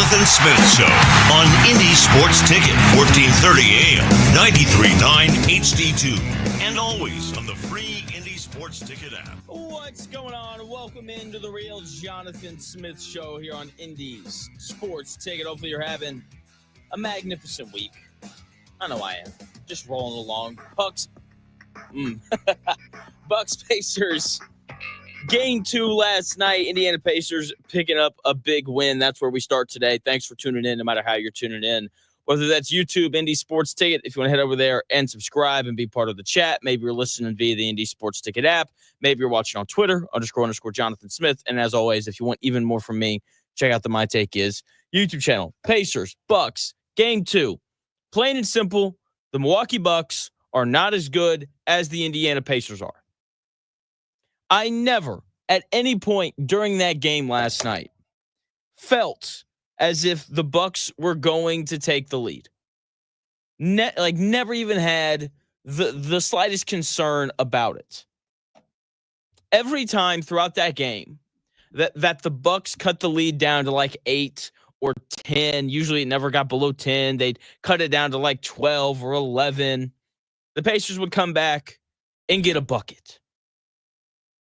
Jonathan Smith Show on Indie Sports Ticket, 1430 AM, 93.9 HD2, and always on the free Indie Sports Ticket app. What's going on? Welcome into the real Jonathan Smith Show here on Indie's Sports Ticket. Hopefully you're having a magnificent week. I know I am. Just rolling along. Bucks Pacers. Game 2 last night. Indiana Pacers picking up a big win. That's where we start today. Thanks for tuning in, no matter how you're tuning in. Whether that's YouTube, Indie Sports Ticket, if you want to head over there and subscribe and be part of the chat. Maybe you're listening via the Indie Sports Ticket app. Maybe you're watching on Twitter, __ Jonathan Smith. And as always, if you want even more from me, check out the My Take Is YouTube channel. Pacers, Bucks, Game 2. Plain and simple, the Milwaukee Bucks are not as good as the Indiana Pacers are. I never, at any point during that game last night, felt as if the Bucks were going to take the lead. Never even had the slightest concern about it. Every time throughout that game that the Bucks cut the lead down to like 8 or 10, usually it never got below 10. They'd cut it down to like 12 or 11. The Pacers would come back and get a bucket.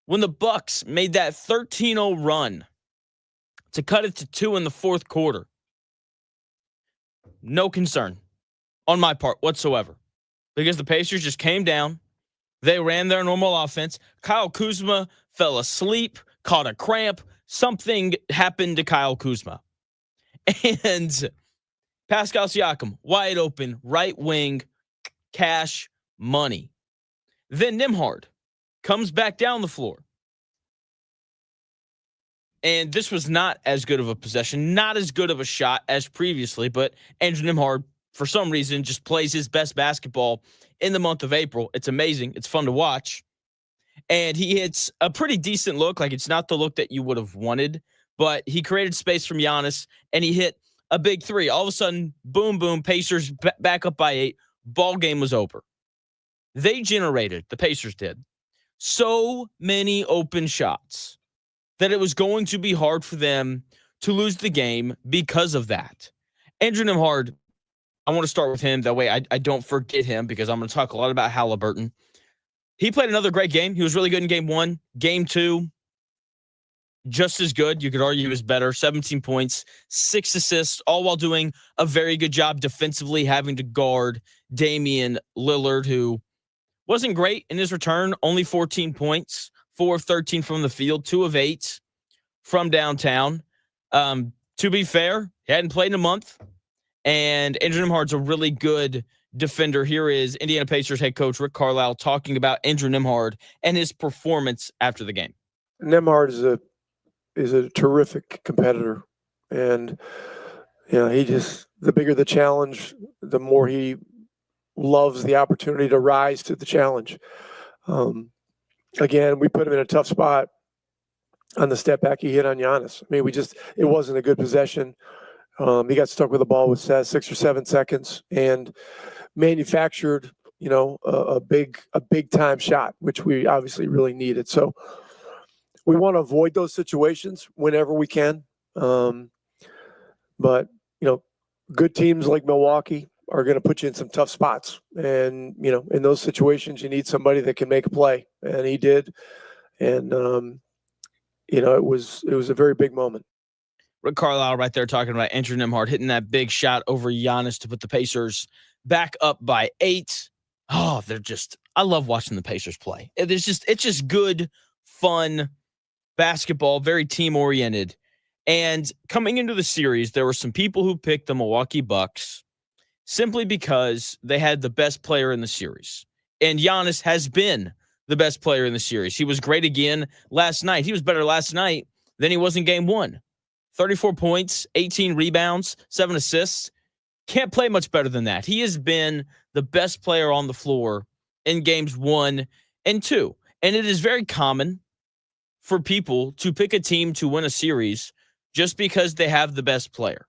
When the Bucks made that 13-0 run to cut it to 2 in the fourth quarter, no concern on my part whatsoever, because the Pacers just came down. They ran their normal offense. Kyle Kuzma fell asleep, caught a cramp. Something happened to Kyle Kuzma. And Pascal Siakam, wide open, right wing, cash money. Then Nembhard comes back down the floor. And this was not as good of a possession, not as good of a shot as previously, but Andrew Nembhard, for some reason, just plays his best basketball in the month of April. It's amazing. It's fun to watch. And he hits a pretty decent look. Like, it's not the look that you would have wanted, but he created space from Giannis, and he hit a big three. All of a sudden, boom, boom, Pacers back up by 8. Ball game was over. They generated, the Pacers did, so many open shots that it was going to be hard for them to lose the game because of that. Andrew Nembhard, I want to start with him. That way I don't forget him, because I'm going to talk a lot about Haliburton. He played another great game. He was really good in game 1. Game 2, just as good. You could argue he was better. 17 points, 6 assists, all while doing a very good job defensively, having to guard Damian Lillard, who wasn't great in his return. Only 14 points, 4 of 13 from the field, 2 of 8 from downtown. To be fair, he hadn't played in a month, and Andrew Nembhard's a really good defender. Here is Indiana Pacers head coach Rick Carlisle talking about Andrew Nembhard and his performance after the game. Nembhard is a terrific competitor, and the bigger the challenge, the more he loves the opportunity to rise to the challenge. Again, we put him in a tough spot on the step back he hit on Giannis. I mean, it wasn't a good possession. He got stuck with the ball with 6 or 7 seconds and manufactured, a big time shot, which we obviously really needed. So we want to avoid those situations whenever we can. But good teams like Milwaukee are going to put you in some tough spots. And, in those situations, you need somebody that can make a play. And he did. And, it was a very big moment. Rick Carlisle right there talking about Andrew Nembhard hitting that big shot over Giannis to put the Pacers back up by 8. Oh, I love watching the Pacers play. It's just good, fun basketball, very team-oriented. And coming into the series, there were some people who picked the Milwaukee Bucks simply because they had the best player in the series. And Giannis has been the best player in the series. He was great again last night. He was better last night than he was in game 1. 34 points, 18 rebounds, 7 assists. Can't play much better than that. He has been the best player on the floor in games 1 and 2. And it is very common for people to pick a team to win a series just because they have the best player.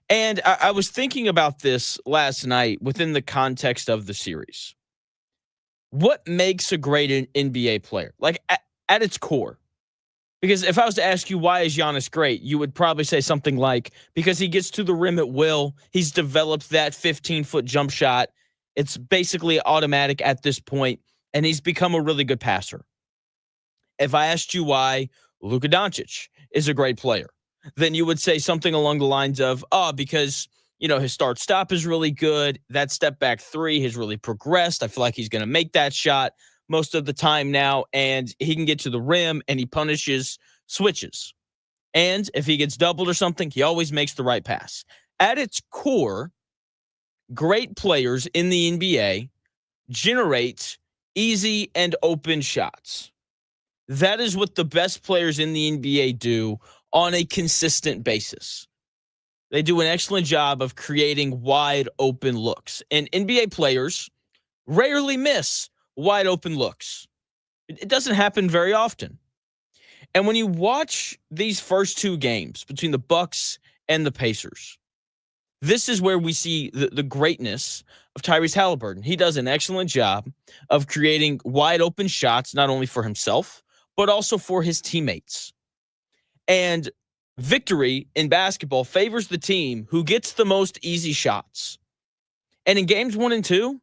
And I was thinking about this last night within the context of the series. What makes a great NBA player? Like at its core, Because if I was to ask you why is Giannis great, you would probably say something like, because he gets to the rim at will. He's developed that 15-foot jump shot. It's basically automatic at this point, and he's become a really good passer. If I asked you why Luka Doncic is a great player, then you would say something along the lines of, because, his start-stop is really good. That step-back three has really progressed. I feel like he's going to make that shot most of the time now, and he can get to the rim, and he punishes switches. And if he gets doubled or something, he always makes the right pass. At its core, great players in the NBA generate easy and open shots. That is what the best players in the NBA do on a consistent basis. They do an excellent job of creating wide open looks. And NBA players rarely miss wide open looks. It doesn't happen very often. And when you watch these first two games between the Bucks and the Pacers, this is where we see the greatness of Tyrese Haliburton. He does an excellent job of creating wide open shots, not only for himself, but also for his teammates. And victory in basketball favors the team who gets the most easy shots. And in games 1 and 2,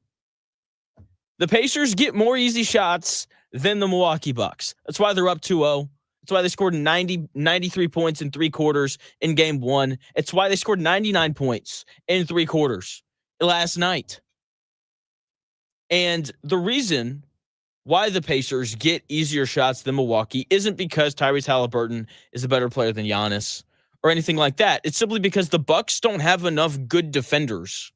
the Pacers get more easy shots than the Milwaukee Bucks. That's why they're up 2-0. That's why they scored 93 points in 3 quarters in game 1. It's why they scored 99 points in 3 quarters last night. And the reason why the Pacers get easier shots than Milwaukee isn't because Tyrese Haliburton is a better player than Giannis or anything like that. It's simply because the Bucks don't have enough good defenders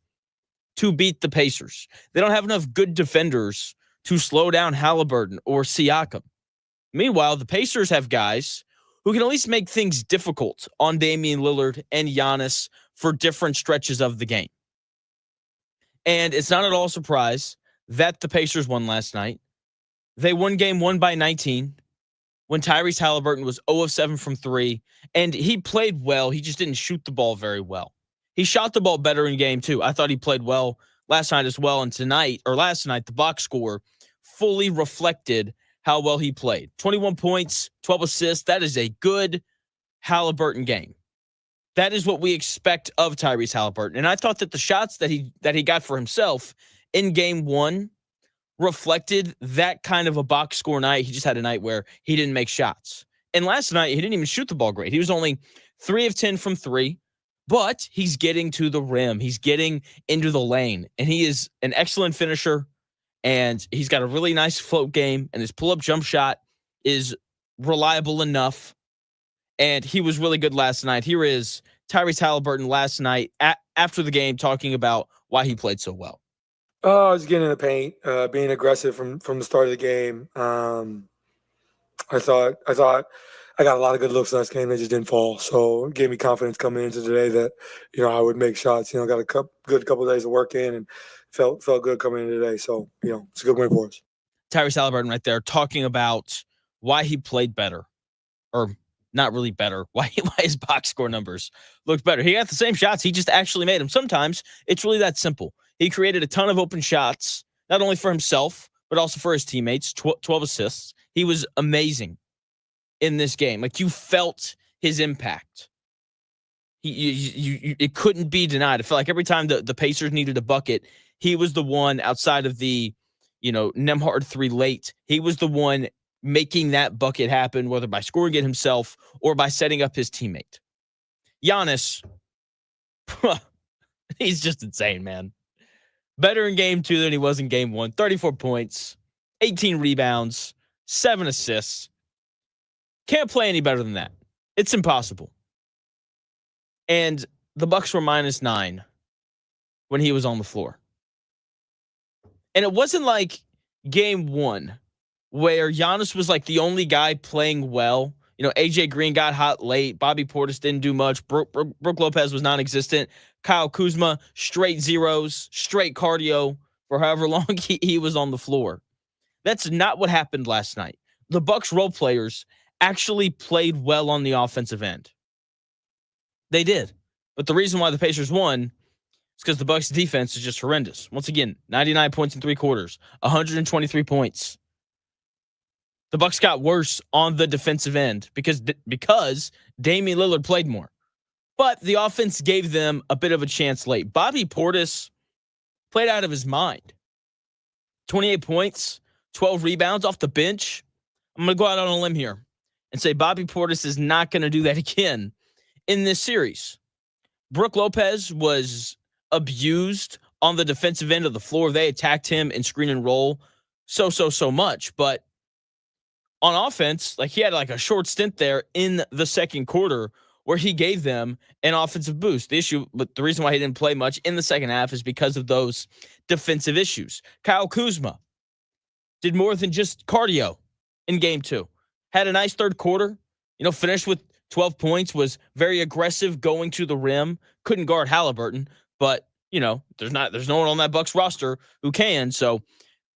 to beat the Pacers. They don't have enough good defenders to slow down Haliburton or Siakam. Meanwhile, the Pacers have guys who can at least make things difficult on Damian Lillard and Giannis for different stretches of the game. And it's not at all a surprise that the Pacers won last night. They won game 1 by 19 when Tyrese Haliburton was 0 of 7 from 3, and he played well. He just didn't shoot the ball very well. He shot the ball better in game 2. I thought he played well last night as well, and last night, the box score fully reflected how well he played. 21 points, 12 assists. That is a good Haliburton game. That is what we expect of Tyrese Haliburton. And I thought that the shots that he got for himself in game 1 reflected that kind of a box score night. He just had a night where he didn't make shots. And last night, he didn't even shoot the ball great. He was only 3 of 10 from 3, but he's getting to the rim. He's getting into the lane, and he is an excellent finisher, and he's got a really nice float game, and his pull-up jump shot is reliable enough, and he was really good last night. Here is Tyrese Haliburton last night after the game talking about why he played so well. Oh, I was getting in the paint, being aggressive from the start of the game. I thought I got a lot of good looks last game. They just didn't fall. So it gave me confidence coming into today that, I would make shots. Got a good couple of days of work in and felt good coming in today. So, it's a good win for us. Tyrese Haliburton right there talking about why he played better, or not really better, why his box score numbers looked better. He got the same shots. He just actually made them. Sometimes it's really that simple. He created a ton of open shots, not only for himself, but also for his teammates, 12 assists. He was amazing in this game. Like, you felt his impact. It couldn't be denied. I felt like every time the Pacers needed a bucket, he was the one outside of the, Nembhard 3 late. He was the one making that bucket happen, whether by scoring it himself or by setting up his teammate. Giannis, he's just insane, man. Better in game 2 than he was in game 1. 34 points, 18 rebounds, 7 assists. Can't play any better than that. It's impossible. And the Bucks were -9 when he was on the floor. And it wasn't like game 1 where Giannis was like the only guy playing well. AJ Green got hot late. Bobby Portis didn't do much. Brook Lopez was non-existent. Kyle Kuzma, straight zeros, straight cardio for however long he was on the floor. That's not what happened last night. The Bucks role players actually played well on the offensive end. They did. But the reason why the Pacers won is because the Bucks defense is just horrendous. Once again, 99 points in 3 quarters, 123 points. The Bucks got worse on the defensive end because Damian Lillard played more. But the offense gave them a bit of a chance late. Bobby Portis played out of his mind. 28 points, 12 rebounds off the bench. I'm going to go out on a limb here and say Bobby Portis is not going to do that again in this series. Brook Lopez was abused on the defensive end of the floor. They attacked him in screen and roll so much. But on offense, like he had like a short stint there in the second quarter where he gave them an offensive boost. The reason why he didn't play much in the second half is because of those defensive issues. Kyle Kuzma did more than just cardio in game 2. Had a nice third quarter, finished with 12 points, was very aggressive going to the rim, couldn't guard Haliburton, but there's no one on that Bucks roster who can. So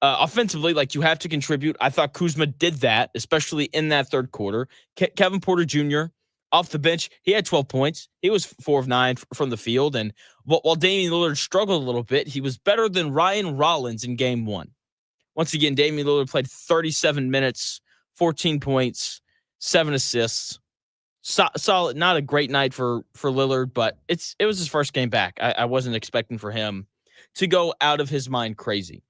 offensively, like, you have to contribute. I thought Kuzma did that, especially in that third quarter. Kevin Porter Jr. off the bench, he had 12 points. He was 4 of 9 from the field. And while Damian Lillard struggled a little bit, he was better than Ryan Rollins in game 1. Once again, Damian Lillard played 37 minutes, 14 points, 7 assists. Solid, not a great night for Lillard, but it was his first game back. I wasn't expecting for him to go out of his mind crazy.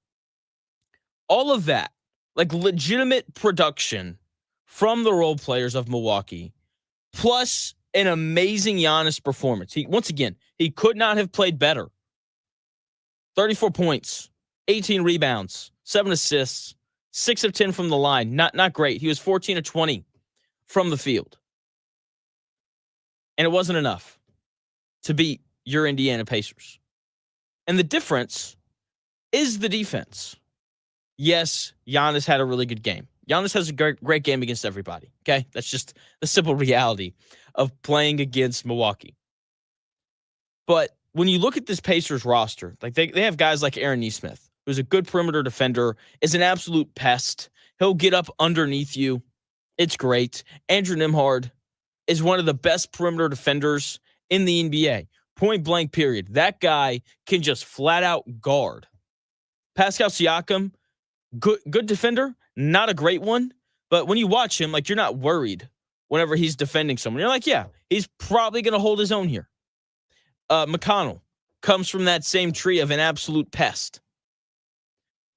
All of that, like legitimate production from the role players of Milwaukee, plus an amazing Giannis performance. He could not have played better. 34 points, 18 rebounds, 7 assists, 6 of 10 from the line. Not great. He was 14 of 20 from the field. And it wasn't enough to beat your Indiana Pacers. And the difference is the defense. Yes, Giannis had a really good game. Giannis has a great game against everybody. Okay? That's just the simple reality of playing against Milwaukee. But when you look at this Pacers roster, like they have guys like Aaron Nesmith, who's a good perimeter defender, is an absolute pest. He'll get up underneath you. It's great. Andrew Nembhard is one of the best perimeter defenders in the NBA. Point blank period. That guy can just flat out guard. Pascal Siakam, good defender, not a great one, but when you watch him, like, you're not worried whenever he's defending someone. You're like, yeah, he's probably going to hold his own here. McConnell comes from that same tree of an absolute pest.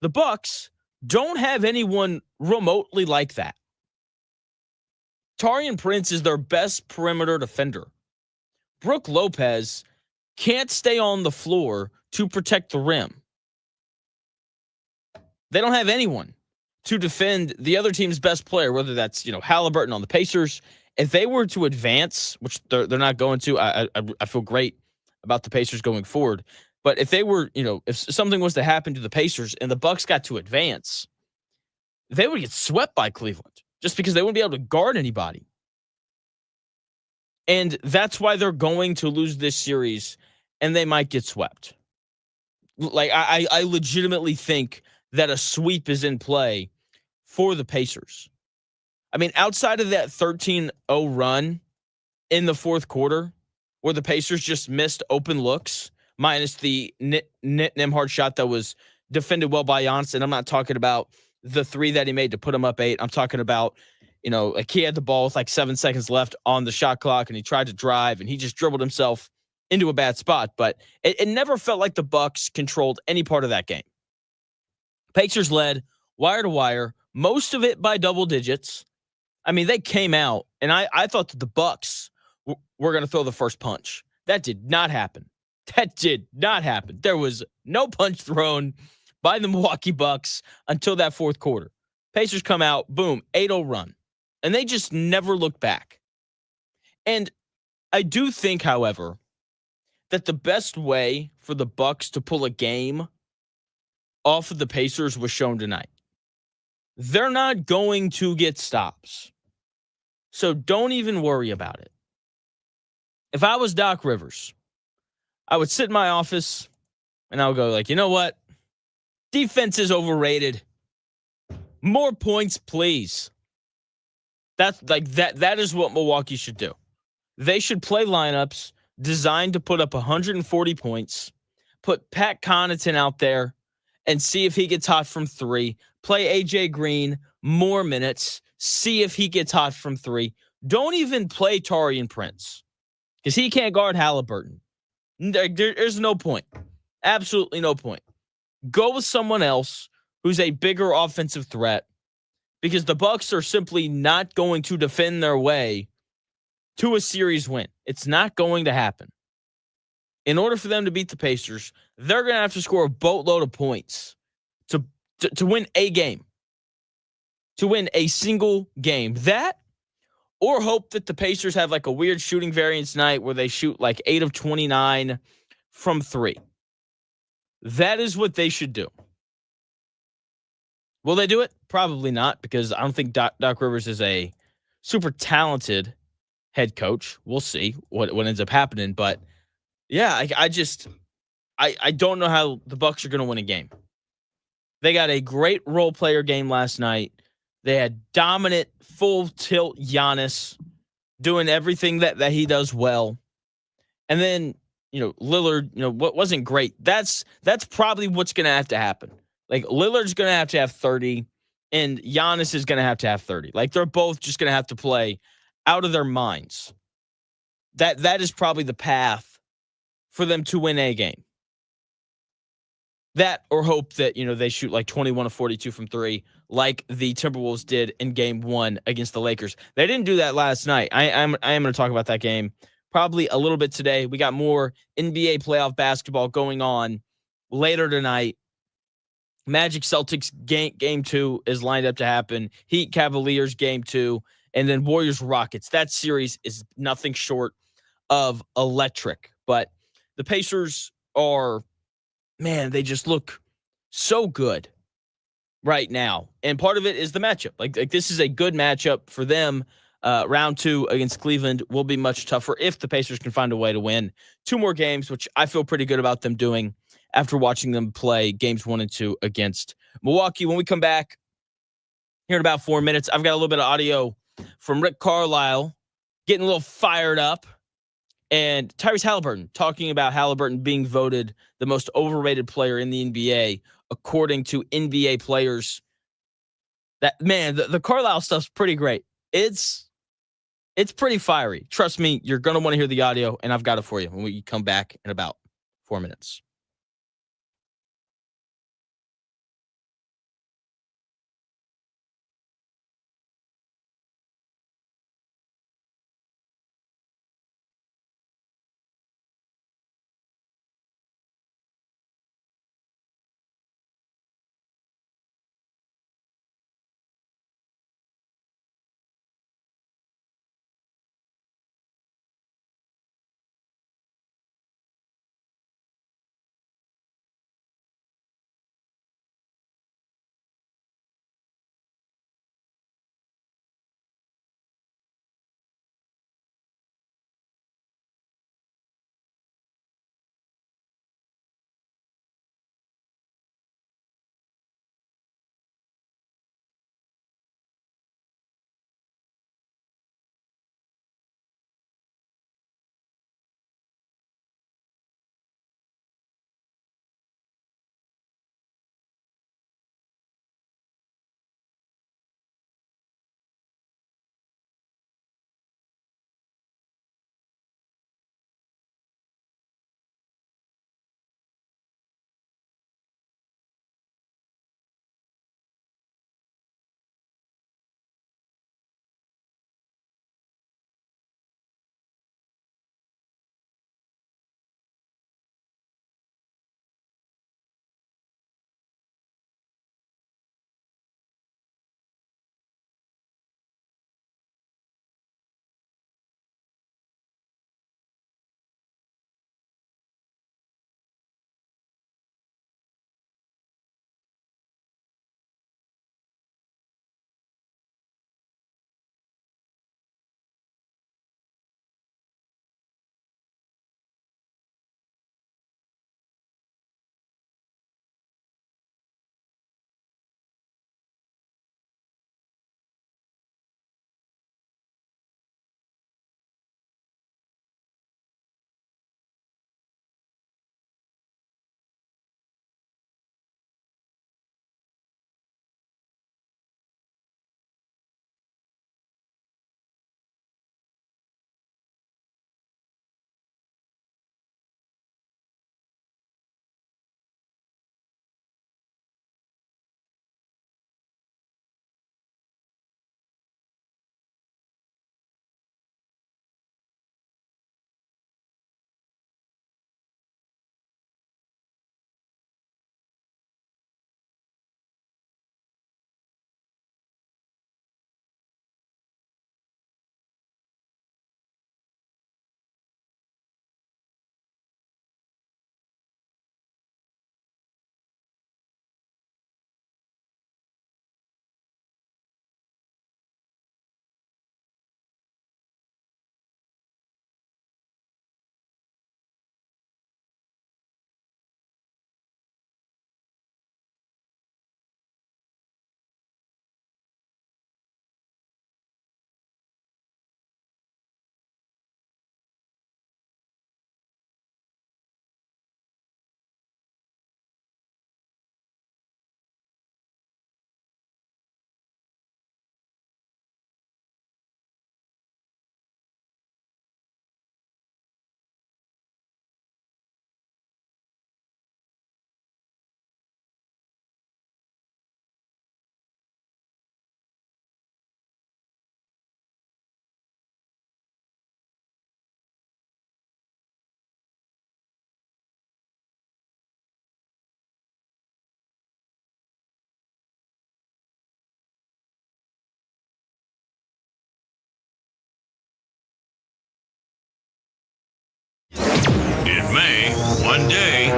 The Bucks don't have anyone remotely like that. Taurean Prince is their best perimeter defender. Brook Lopez can't stay on the floor to protect the rim. They don't have anyone to defend the other team's best player, whether that's, Haliburton on the Pacers. If they were to advance, which they're not going to, I feel great about the Pacers going forward. But if they were, if something was to happen to the Pacers and the Bucks got to advance, they would get swept by Cleveland just because they wouldn't be able to guard anybody. And that's why they're going to lose this series and they might get swept. Like, I legitimately think that a sweep is in play for the Pacers. I mean, outside of that 13-0 run in the fourth quarter where the Pacers just missed open looks, minus the Nembhard shot that was defended well by Giannis, and I'm not talking about the 3 that he made to put him up 8. I'm talking about, like, he had the ball with like 7 seconds left on the shot clock, and he tried to drive, and he just dribbled himself into a bad spot. But it never felt like the Bucks controlled any part of that game. Pacers led wire to wire, most of it by double digits. I mean, they came out, and I thought that the Bucks were going to throw the first punch. That did not happen. There was no punch thrown by the Milwaukee Bucks until that fourth quarter. Pacers come out, boom, 8-0 run. And they just never look back. And I do think, however, that the best way for the Bucks to pull a game off of the Pacers was shown tonight. They're not going to get stops. So don't even worry about it. If I was Doc Rivers, I would sit in my office and I would go like, you know what? Defense is overrated. More points, please. That's like that is what Milwaukee should do. They should play lineups designed to put up 140 points, put Pat Connaughton out there and see if he gets hot from 3, play AJ Green more minutes, see if he gets hot from three. Don't even play Taurean Prince because he can't guard Haliburton. There's no point. Absolutely no point. Go with someone else who's a bigger offensive threat because the Bucks are simply not going to defend their way to a series win. It's not going to happen. In order for them to beat the Pacers, they're going to have to score a boatload of points to win a game, to win a single game. That, or hope that the Pacers have like a weird shooting variance night where they shoot like 8 of 29 from three. That is what they should do. Will they do it? Probably not, because I don't think Doc Rivers is a super talented head coach. We'll see what ends up happening. But yeah, I don't know how the Bucks are going to win a game. They got a great role player game last night. They had dominant, full tilt Giannis doing everything that he does well. And then, Lillard, what wasn't great. That's probably what's going to have to happen. Like, Lillard's going to have 30, and Giannis is going to have 30. Like, they're both just going to have to play out of their minds. That is probably the path for them to win a game. That, or hope that, they shoot like 21 of 42 from three, like the Timberwolves did in game 1 against the Lakers. They didn't do that last night. I am going to talk about that game probably a little bit today. We got more NBA playoff basketball going on later tonight. Magic Celtics game 2 is lined up to happen. Heat Cavaliers game 2, and then Warriors Rockets. That series is nothing short of electric. But the Pacers are, man, they just look so good right now. And part of it is the matchup. Like this is a good matchup for them. Round 2 against Cleveland will be much tougher if the Pacers can find a way to win 2 more games, which I feel pretty good about them doing after watching them play games 1 and 2 against Milwaukee. When we come back here in about 4 minutes, I've got a little bit of audio from Rick Carlisle getting a little fired up, and Tyrese Haliburton talking about Haliburton being voted the most overrated player in the NBA according to NBA players. That, man, the Carlisle stuff's pretty great. It's pretty fiery. Trust me, you're going to want to hear the audio, and I've got it for you when we come back in about 4 minutes. It may, one day,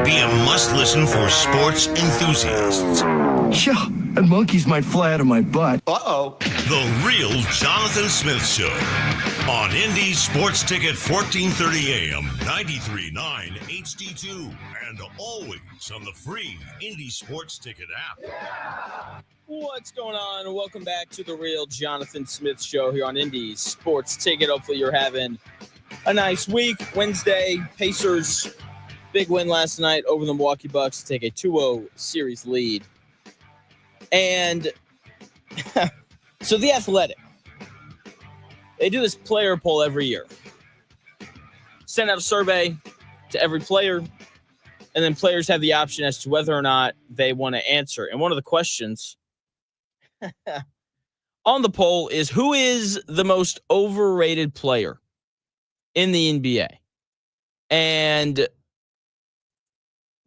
be a must-listen for sports enthusiasts. Yeah, and monkeys might fly out of my butt. Uh-oh. The Real Jonathan Smith Show on Indy Sports Ticket 1430 AM, 93.9 HD2, and always on the free Indy Sports Ticket app. What's going on? Welcome back to the Real Jonathan Smith Show here on Indy Sports Ticket. Hopefully you're having a nice week. Wednesday, Pacers, big win last night over the Milwaukee Bucks to take a 2-0 series lead. And so The Athletic, they do this player poll every year. Send out a survey to every player, and then players have the option as to whether or not they want to answer. And one of the questions on the poll is, who is the most overrated player in the NBA? And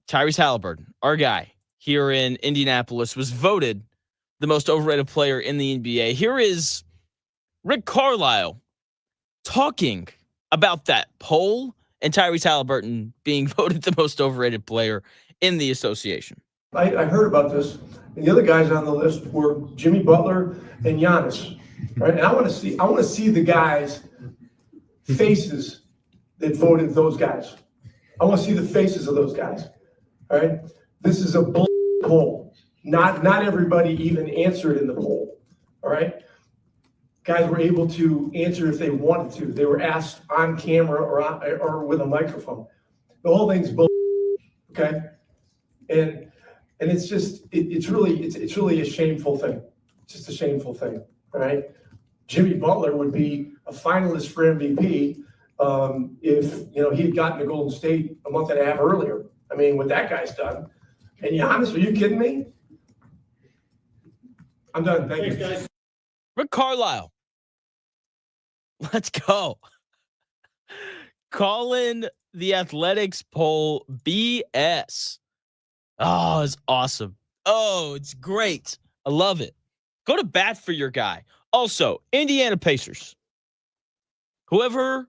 Tyrese Haliburton, our guy here in Indianapolis, was voted the most overrated player in the NBA. Here is Rick Carlisle talking about that poll and Tyrese Haliburton being voted the most overrated player in the association. I heard about this, and the other guys on the list were Jimmy Butler and Giannis, right? And I want to see the guys' faces that voted those guys. I want to see the faces of those guys. All right, this is a poll. Not everybody even answered in the poll. All right, guys were able to answer if they wanted to. They were asked on camera or with a microphone. The whole thing's bull. Okay, and it's just it's really a shameful thing. It's just a shameful thing. All right, Jimmy Butler would be a finalist for MVP if he had gotten to Golden State a month and a half earlier. I mean, what that guy's done. And Giannis, are you kidding me? I'm done. Thank you. Guys. Rick Carlisle. Let's go. Calling the Athletics poll BS. Oh, it's awesome. Oh, it's great. I love it. Go to bat for your guy. Also, Indiana Pacers. Whoever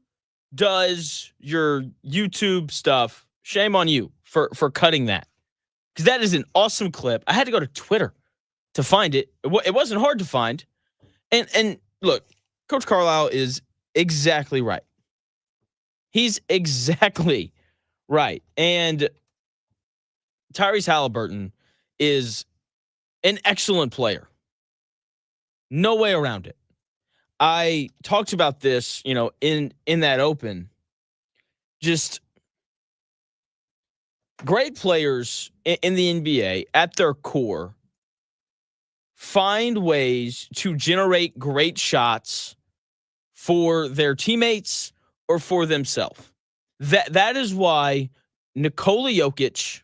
does your YouTube stuff, shame on you for cutting that. Because that is an awesome clip. I had to go to Twitter to find it. It wasn't hard to find. And look, Coach Carlisle is exactly right. He's exactly right. And Tyrese Haliburton is an excellent player. No way around it. I talked about this, in that open. Just great players in the NBA at their core find ways to generate great shots for their teammates or for themselves. That is why Nikola Jokic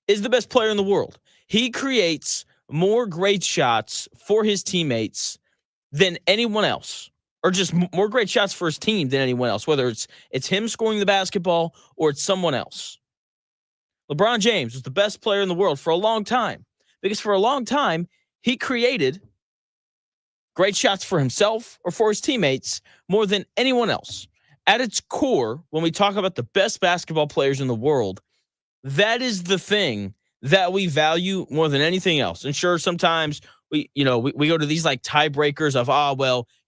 is the best player in the world. He creates more great shots for his teammates than anyone else, or just more great shots for his team than anyone else, whether it's him scoring the basketball or it's someone else. LeBron James was the best player in the world for a long time, because for a long time, he created great shots for himself or for his teammates more than anyone else. At its core, when we talk about the best basketball players in the world, that is the thing that we value more than anything else. And sure, sometimes we go to these like tiebreakers of,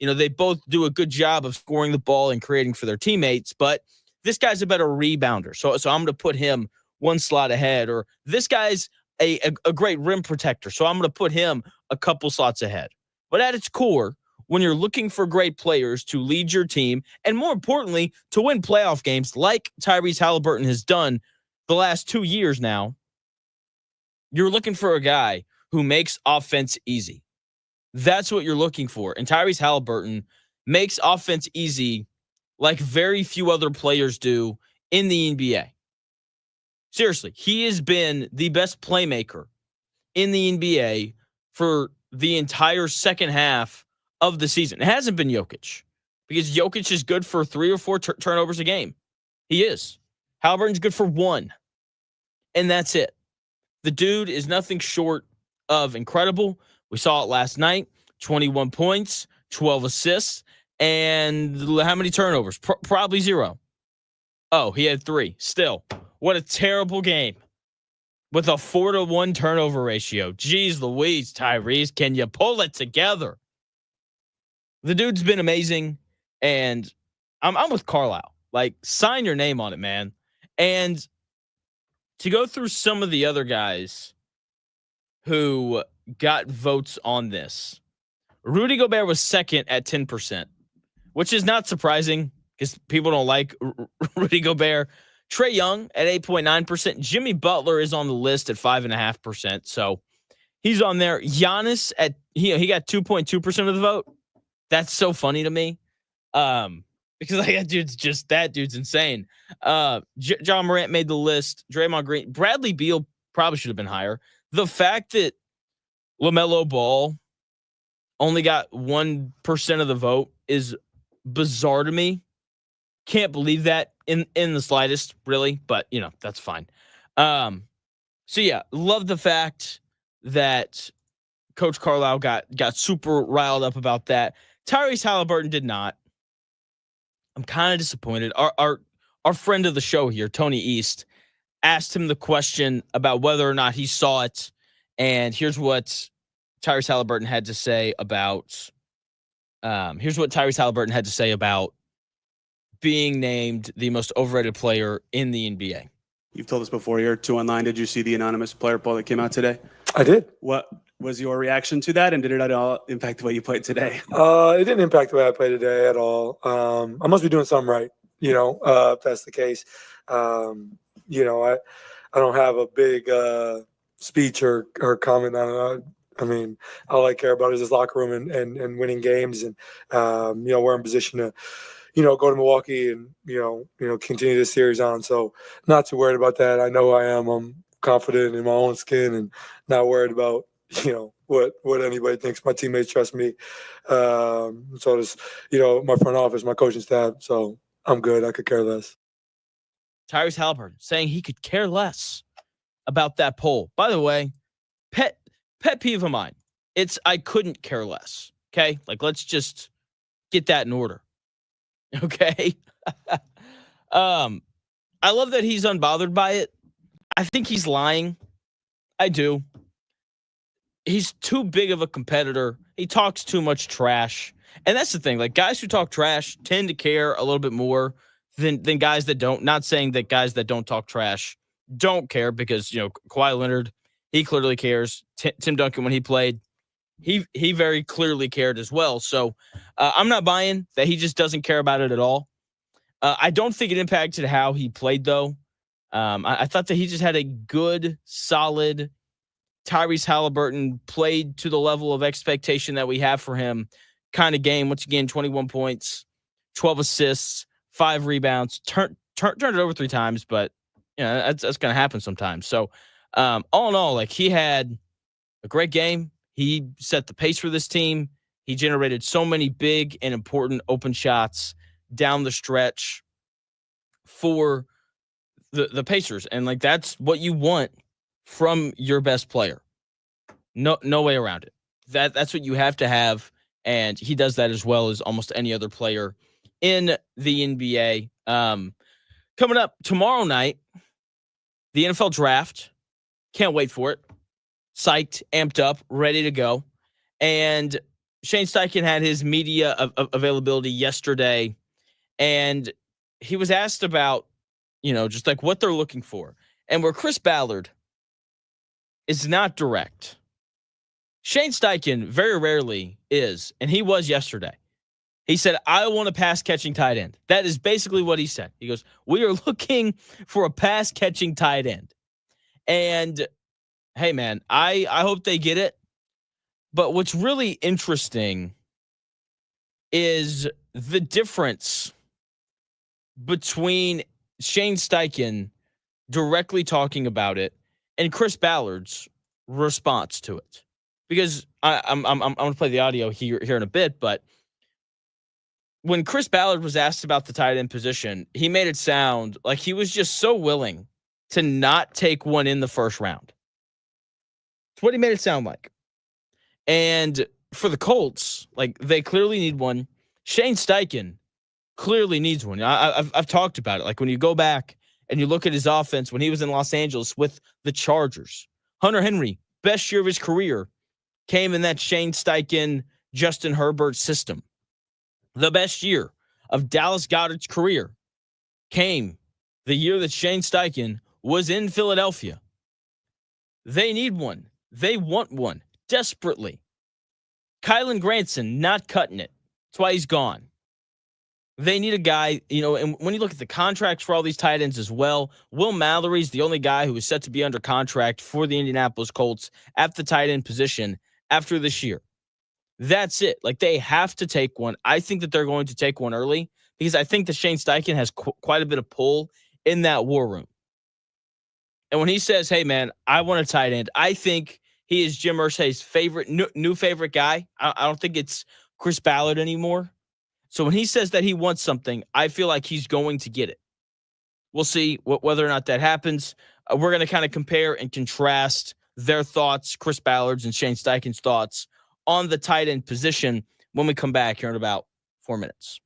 they both do a good job of scoring the ball and creating for their teammates, but this guy's a better rebounder. So I'm going to put him one slot ahead, or this guy's a great rim protector. So I'm going to put him a couple slots ahead. But at its core, when you're looking for great players to lead your team, and more importantly, to win playoff games like Tyrese Haliburton has done the last 2 years now, you're looking for a guy who makes offense easy. That's what you're looking for. And Tyrese Haliburton makes offense easy like very few other players do in the NBA. Seriously, he has been the best playmaker in the NBA for the entire second half of the season. It hasn't been Jokic, because Jokic is good for 3 or 4 turnovers a game. He is. Haliburton's good for 1. And that's it. The dude is nothing short of incredible. We saw it last night. 21 points, 12 assists. And how many turnovers? Probably 0. Oh, he had 3. Still, what a terrible game with a 4-to-1 turnover ratio. Jeez Louise, Tyrese, can you pull it together? The dude's been amazing, and I'm with Carlisle. Like, sign your name on it, man. And to go through some of the other guys who got votes on this, Rudy Gobert was second at 10%, which is not surprising because people don't like Rudy Gobert. Trae Young at 8.9%. Jimmy Butler is on the list at 5.5%. So he's on there. Giannis he got 2.2% of the vote. That's so funny to me. Because like that dude's insane. John Morant made the list. Draymond Green, Bradley Beal probably should have been higher. The fact that LaMelo Ball only got 1% of the vote is bizarre to me. Can't believe that in the slightest, really, but that's fine. So yeah, love the fact that Coach Carlisle got super riled up about that. Tyrese Haliburton did not. I'm kind of disappointed. Our friend of the show here, Tony East, asked him the question about whether or not he saw it, and here's what Tyrese Haliburton had to say about. Here's what Tyrese Haliburton had to say about being named the most overrated player in the NBA. You've told us before you're 2 online. Did you see the anonymous player poll that came out today? I did. What was your reaction to that, and did it at all impact the way you played today? It didn't impact the way I played today at all. I must be doing something right, if that's the case. I don't have a big speech or comment on it. I mean, all I care about is this locker room and winning games, and we're in position to go to Milwaukee and continue this series on. So not too worried about that. I know I am. I'm confident in my own skin and not worried about what anybody thinks. My teammates trust me. So does my front office, my coaching staff. So I'm good. I could care less. Tyrese Haliburton saying he could care less about that poll. By the way, pet peeve of mine. It's I couldn't care less. Okay, like let's just get that in order. Okay. I love that he's unbothered by it. I think he's lying. I do. He's too big of a competitor. He talks too much trash. And that's the thing. Like guys who talk trash tend to care a little bit more than guys that don't. Not saying that guys that don't talk trash don't care because, Kawhi Leonard, he clearly cares. Tim Duncan, when he played, he very clearly cared as well. So I'm not buying that he just doesn't care about it at all. I don't think it impacted how he played, though. I thought that he just had a good, solid Tyrese Haliburton, played to the level of expectation that we have for him kind of game. Once again, 21 points, 12 assists, 5 rebounds, turned it over 3 times, but that's going to happen sometimes. So all in all, like he had a great game. He set the pace for this team. He generated so many big and important open shots down the stretch for the Pacers. And like, that's what you want from your best player. No way around it. That's what you have to have. And he does that as well as almost any other player in the NBA. Coming up tomorrow night, the NFL draft. Can't wait for it. Psyched, amped up, ready to go. And Shane Steichen had his media availability yesterday, and he was asked about, just like what they're looking for. And where Chris Ballard is not direct, Shane Steichen very rarely is, and he was yesterday. He said, I want a pass-catching tight end. That is basically what he said. He goes, we are looking for a pass-catching tight end. And hey, man, I hope they get it. But what's really interesting is the difference between Shane Steichen directly talking about it and Chris Ballard's response to it. Because I'm going to play the audio here in a bit, but when Chris Ballard was asked about the tight end position, he made it sound like he was just so willing to not take one in the first round. It's what he made it sound like. And for the Colts, like they clearly need one. Shane Steichen clearly needs one. I've talked about it. Like when you go back and you look at his offense when he was in Los Angeles with the Chargers, Hunter Henry, best year of his career, came in that Shane Steichen, Justin Herbert system. The best year of Dallas Goedert's career came the year that Shane Steichen was in Philadelphia. They need one. They want one desperately. Kylan Granson not cutting it. That's why he's gone. They need a guy, and when you look at the contracts for all these tight ends as well, Will Mallory's the only guy who is set to be under contract for the Indianapolis Colts at the tight end position after this year. That's it. Like, they have to take one. I think that they're going to take one early because I think that Shane Steichen has quite a bit of pull in that war room. And when he says, hey, man, I want a tight end, I think he is Jim Irsay's favorite, new favorite guy. I don't think it's Chris Ballard anymore. So when he says that he wants something, I feel like he's going to get it. We'll see whether or not that happens. We're going to kind of compare and contrast their thoughts, Chris Ballard's and Shane Steichen's thoughts on the tight end position when we come back here in about 4 minutes.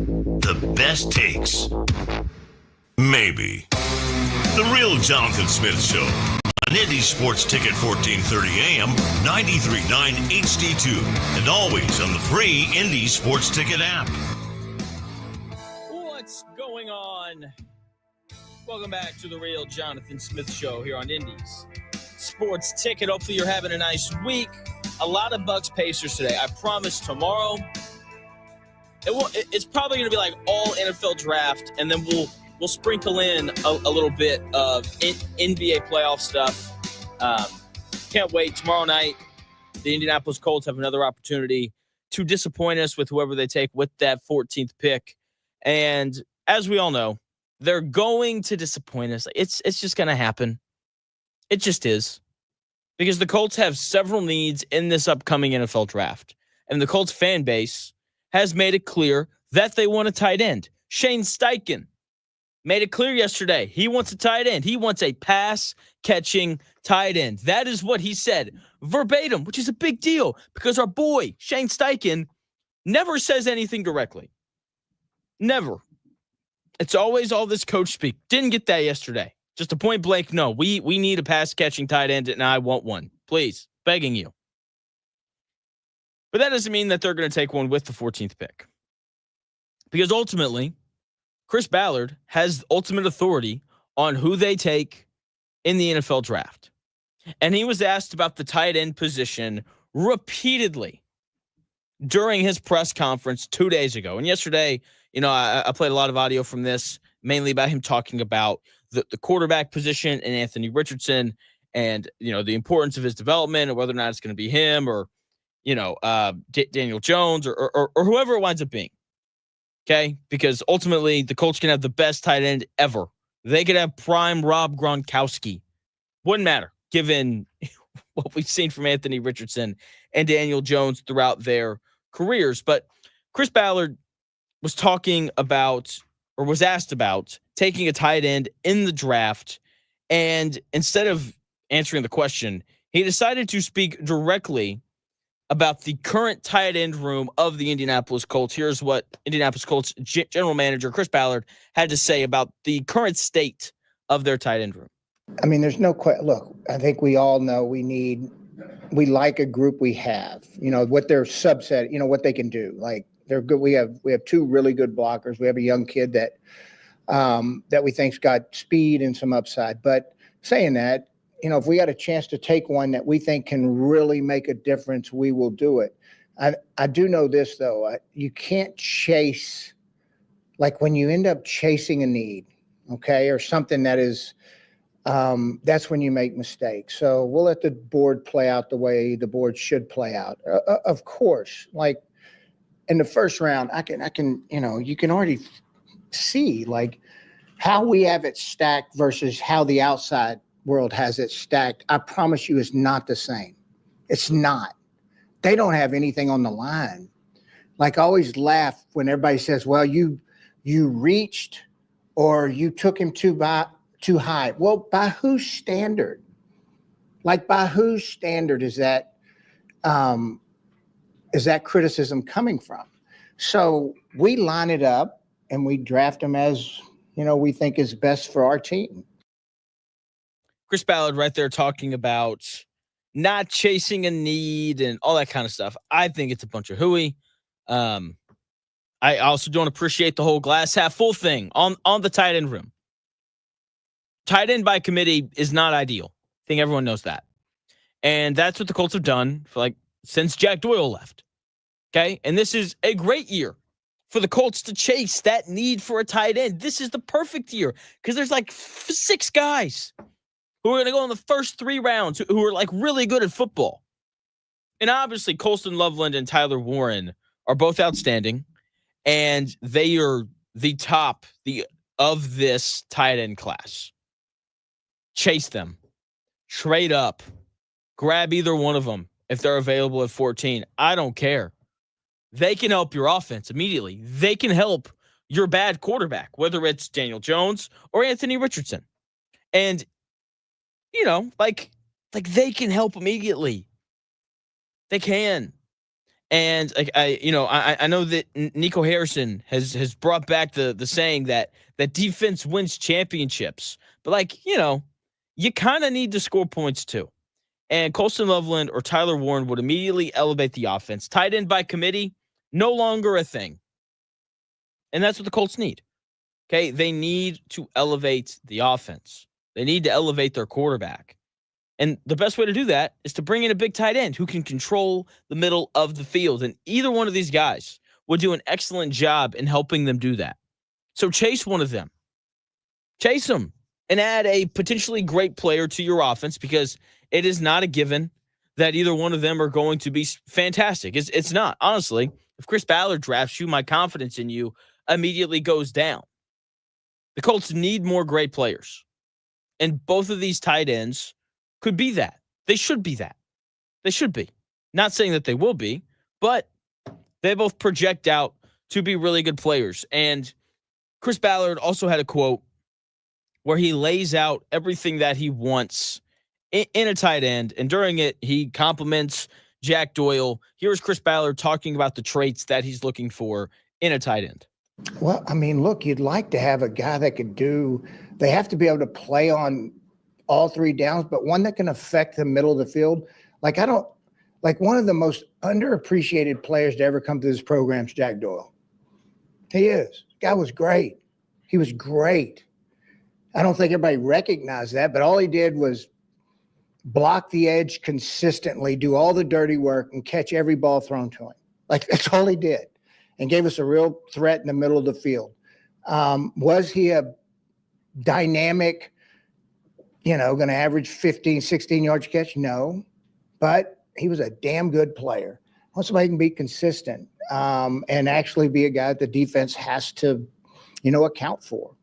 The best takes. Maybe. The Real Jonathan Smith Show. On Indy Sports Ticket 1430 AM, 93.9 HD2, and always on the free Indy Sports Ticket app. What's going on? Welcome back to the Real Jonathan Smith Show here on Indy's Sports Ticket. Hopefully you're having a nice week. A lot of Bucks Pacers today. I promise tomorrow it's probably going to be like all NFL draft, and then we'll sprinkle in a little bit of NBA playoff stuff. Can't wait. Tomorrow night, the Indianapolis Colts have another opportunity to disappoint us with whoever they take with that 14th pick. And as we all know, they're going to disappoint us. It's just going to happen. It just is. Because the Colts have several needs in this upcoming NFL draft. And the Colts fan base has made it clear that they want a tight end. Shane Steichen made it clear yesterday. He wants a tight end. He wants a pass-catching tight end. That is what he said verbatim, which is a big deal because our boy, Shane Steichen, never says anything directly. Never. It's always all this coach speak. Didn't get that yesterday. Just a point blank, no. We need a pass-catching tight end, and I want one. Please, begging you. But that doesn't mean that they're going to take one with the 14th pick. Because ultimately, Chris Ballard has ultimate authority on who they take in the NFL draft. And he was asked about the tight end position repeatedly during his press conference 2 days ago. And yesterday, I played a lot of audio from this, mainly about him talking about the quarterback position and Anthony Richardson and, the importance of his development and whether or not it's going to be him or, Daniel Jones or whoever it winds up being. Okay? Because ultimately, the Colts can have the best tight end ever. They could have prime Rob Gronkowski. Wouldn't matter, given what we've seen from Anthony Richardson and Daniel Jones throughout their careers. But Chris Ballard was talking about, or was asked about, taking a tight end in the draft. And instead of answering the question, he decided to speak directly about the current tight end room of the Indianapolis Colts. Here's what Indianapolis Colts general manager Chris Ballard had to say about the current state of their tight end room. I mean, there's no question. Look, I think we all know we like a group we have, what their subset, what they can do. Like they're good. We have two really good blockers. We have a young kid that we think's got speed and some upside. But saying that, if we got a chance to take one that we think can really make a difference, we will do it. I do know this, though. You can't chase, like when you end up chasing a need, okay, or something that is, that's when you make mistakes. So we'll let the board play out the way the board should play out. Of course, like in the first round, I can, you can already see like how we have it stacked versus how the outside world has it stacked. I promise you, it's not the same. It's not. They don't have anything on the line. Like I always laugh when everybody says, "Well, you reached or you took him too high." Well, by whose standard? Like by whose standard is that criticism coming from? So we line it up and we draft them as we think is best for our team. Chris Ballard right there talking about not chasing a need and all that kind of stuff. I think it's a bunch of hooey. I also don't appreciate the whole glass half full thing on the tight end room. Tight end by committee is not ideal. I think everyone knows that. And that's what the Colts have done since Jack Doyle left. Okay? And this is a great year for the Colts to chase that need for a tight end. This is the perfect year because there's like 6 guys who are going to go in the first 3 rounds who are like really good at football. And obviously Colston Loveland and Tyler Warren are both outstanding. And they are the top of this tight end class. Chase them. Trade up. Grab either one of them if they're available at 14. I don't care. They can help your offense immediately. They can help your bad quarterback, whether it's Daniel Jones or Anthony Richardson. And like they can help immediately. They can. And like I know that Nico Harrison has brought back the saying that defense wins championships, but you kind of need to score points too. And Colston Loveland or Tyler Warren would immediately elevate the offense. Tight end by committee, no longer a thing. And that's what the Colts need. Okay, they need to elevate the offense. They need to elevate their quarterback. And the best way to do that is to bring in a big tight end who can control the middle of the field. And either one of these guys would do an excellent job in helping them do that. So chase one of them. Chase them and add a potentially great player to your offense, because it is not a given that either one of them are going to be fantastic. It's not. Honestly, if Chris Ballard drafts you, my confidence in you immediately goes down. The Colts need more great players. And both of these tight ends could be that. They should be that. They should be. Not saying that they will be, but they both project out to be really good players. And Chris Ballard also had a quote where he lays out everything that he wants in a tight end. And during it, he compliments Jack Doyle. Here's Chris Ballard talking about the traits that he's looking for in a tight end. Well, I mean, look, you'd like to have a guy that could they have to be able to play on all three downs, but one that can affect the middle of the field. One of the most underappreciated players to ever come to this program is Jack Doyle. He is. The guy was great. He was great. I don't think everybody recognized that, but all he did was block the edge consistently, do all the dirty work, and catch every ball thrown to him. That's all he did, and gave us a real threat in the middle of the field. Was he a dynamic, going to average 15, 16 yards catch? No, but he was a damn good player. Want somebody who can be consistent and actually be a guy that the defense has to, account for.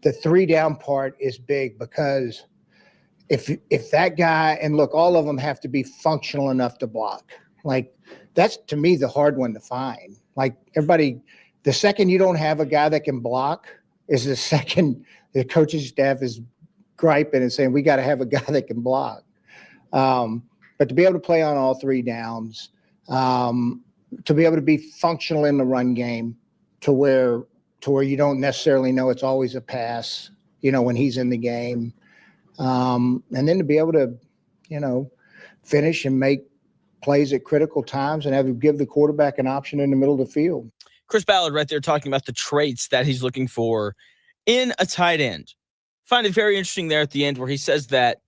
The three down part is big, because if that guy, and look, all of them have to be functional enough to block. That's to me the hard one to find. Everybody, the second you don't have a guy that can block is the second the coaching staff is griping and saying, we got to have a guy that can block. But to be able to play on all three downs, to be able to be functional in the run game to where you don't necessarily know it's always a pass, when he's in the game. And then to be able to, finish and make plays at critical times and give the quarterback an option in the middle of the field. Chris Ballard right there talking about the traits that he's looking for in a tight end. Find it very interesting there at the end where he says that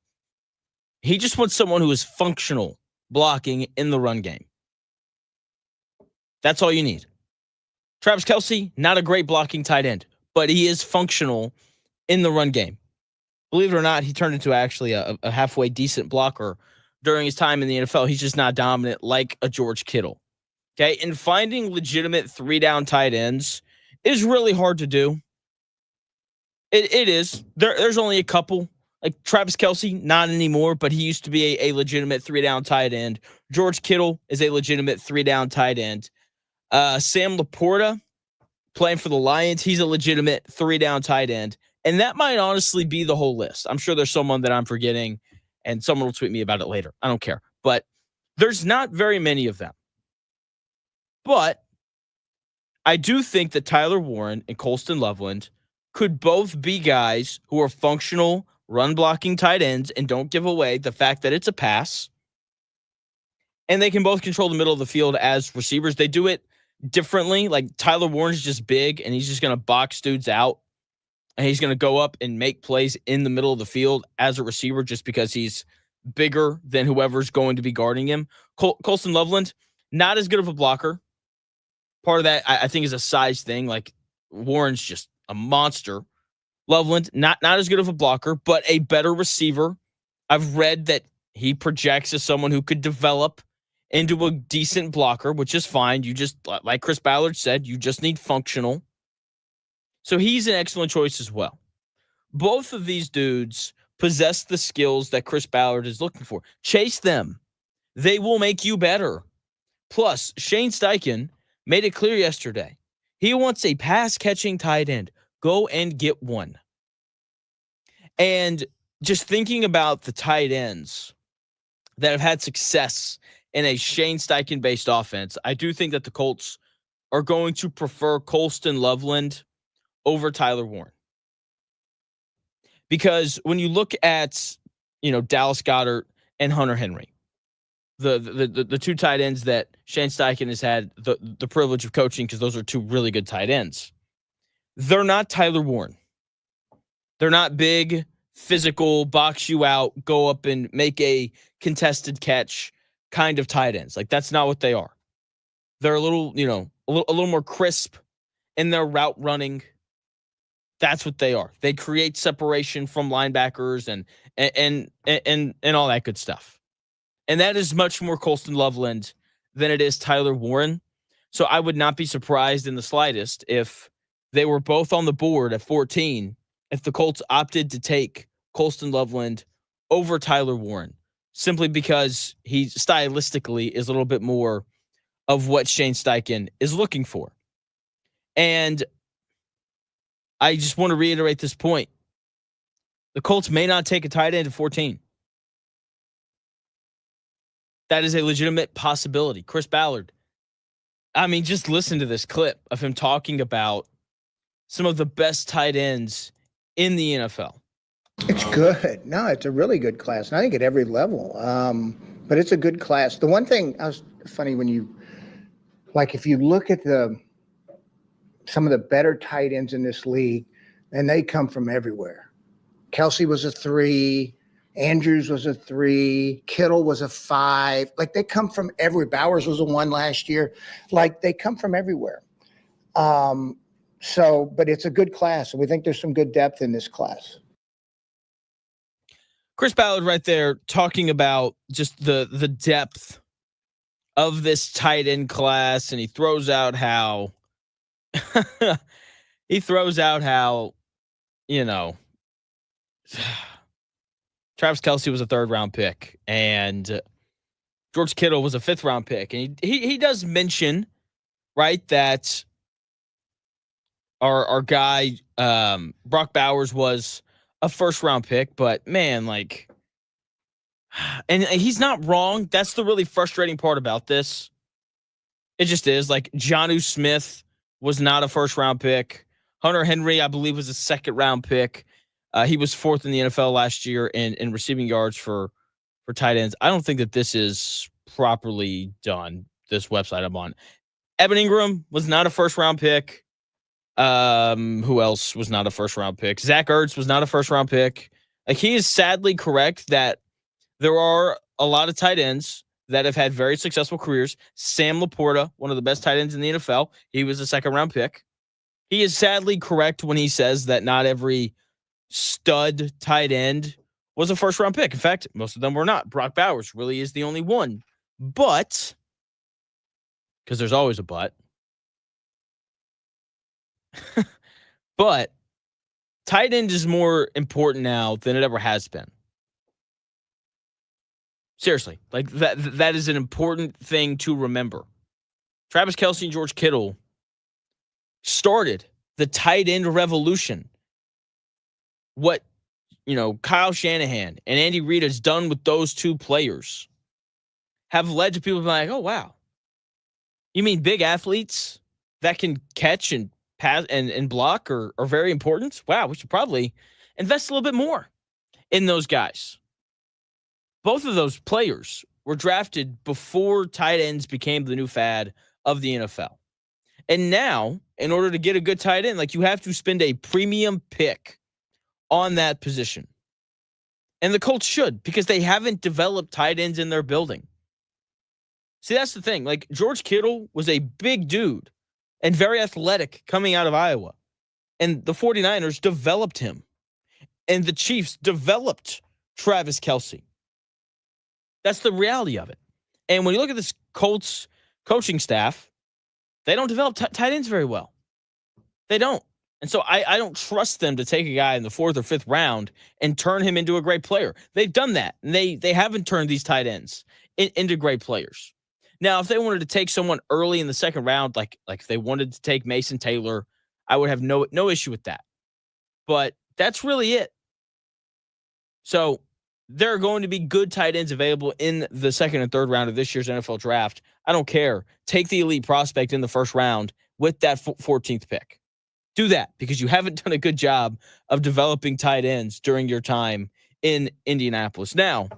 he just wants someone who is functional blocking in the run game. That's all you need. Travis Kelce, not a great blocking tight end, but he is functional in the run game. Believe it or not, he turned into actually a halfway decent blocker during his time in the NFL. He's just not dominant like a George Kittle. Okay, and finding legitimate three-down tight ends is really hard to do. It is. There's only a couple. Like Travis Kelce, not anymore, but he used to be a legitimate three-down tight end. George Kittle is a legitimate three-down tight end. Sam Laporta, playing for the Lions, he's a legitimate three-down tight end. And that might honestly be the whole list. I'm sure there's someone that I'm forgetting, and someone will tweet me about it later. I don't care. But there's not very many of them. But I do think that Tyler Warren and Colston Loveland could both be guys who are functional run-blocking tight ends and don't give away the fact that it's a pass. And they can both control the middle of the field as receivers. They do it differently. Like Tyler Warren's just big, and he's just going to box dudes out. And he's going to go up and make plays in the middle of the field as a receiver just because he's bigger than whoever's going to be guarding him. Colston Loveland, not as good of a blocker. Part of that, I think, is a size thing. Like Warren's just a monster. Loveland, not as good of a blocker, but a better receiver. I've read that he projects as someone who could develop into a decent blocker, which is fine. You just, like Chris Ballard said, you just need functional. So he's an excellent choice as well. Both of these dudes possess the skills that Chris Ballard is looking for. Chase them. They will make you better. Plus, Shane Steichen made it clear yesterday. He wants a pass-catching tight end. Go and get one. And just thinking about the tight ends that have had success in a Shane Steichen-based offense, I do think that the Colts are going to prefer Colston Loveland over Tyler Warren. Because when you look at, Dallas Goedert and Hunter Henry, the two tight ends that Shane Steichen has had the privilege of coaching, because those are two really good tight ends, they're not Tyler Warren. They're not big, physical, box you out, go up and make a contested catch kind of tight ends. Like, that's not what they are. They're a little more crisp in their route running. That's what they are. They create separation from linebackers and all that good stuff. And that is much more Colston Loveland than it is Tyler Warren. So I would not be surprised in the slightest if they were both on the board at 14, if the Colts opted to take Colston Loveland over Tyler Warren, simply because he stylistically is a little bit more of what Shane Steichen is looking for. And I just want to reiterate this point. The Colts may not take a tight end at 14. That is a legitimate possibility. Chris Ballard. I mean, just listen to this clip of him talking about some of the best tight ends in the NFL. It's good. No, it's a really good class. And I think at every level. But it's a good class. The one thing, funny when if you look at some of the better tight ends in this league, and they come from everywhere. Kelsey was a 3. Andrews was a 3. Kittle was a 5. Like, they come from everywhere. Bowers was a 1 last year. Like, they come from everywhere. But it's a good class. And we think there's some good depth in this class. Chris Ballard right there talking about just the depth of this tight end class. And he throws out how, Travis Kelce was a 3rd-round pick, and George Kittle was a 5th-round pick. And he does mention, right, that our guy, Brock Bowers, was a 1st-round pick. But, man, and he's not wrong. That's the really frustrating part about this. It just is. Like, Jonnu Smith was not a 1st-round pick. Hunter Henry, I believe, was a 2nd-round pick. He was 4th in the NFL last year in receiving yards for tight ends. I don't think that this is properly done, this website I'm on. Evan Ingram was not a 1st-round pick. Who else was not a 1st-round pick? Zach Ertz was not a 1st-round pick. Like, he is sadly correct that there are a lot of tight ends that have had very successful careers. Sam Laporta, one of the best tight ends in the NFL, he was a 2nd-round pick. He is sadly correct when he says that not every stud tight end was a 1st-round pick. In fact, most of them were not. Brock Bowers really is the only one. But, because there's always a but, but tight end is more important now than it ever has been. Seriously, like that is an important thing to remember. Travis Kelce and George Kittle started the tight end revolution. What, Kyle Shanahan and Andy Reid has done with those two players have led to people being like, oh, wow. You mean big athletes that can catch and pass and block are very important? Wow, we should probably invest a little bit more in those guys. Both of those players were drafted before tight ends became the new fad of the NFL. And now, in order to get a good tight end, you have to spend a premium pick on that position. And the Colts should, because they haven't developed tight ends in their building. See, that's the thing. George Kittle was a big dude and very athletic coming out of Iowa. And the 49ers developed him. And the Chiefs developed Travis Kelce. That's the reality of it. And when you look at this Colts coaching staff, they don't develop tight ends very well. They don't. And so I don't trust them to take a guy in the 4th or 5th round and turn him into a great player. They've done that. And they haven't turned these tight ends into great players. Now, if they wanted to take someone early in the 2nd round, like if they wanted to take Mason Taylor, I would have no issue with that. But that's really it. So there are going to be good tight ends available in the second and third round of this year's NFL draft. I don't care. Take the elite prospect in the first round with that 14th pick. Do that because you haven't done a good job of developing tight ends during your time in Indianapolis. Now,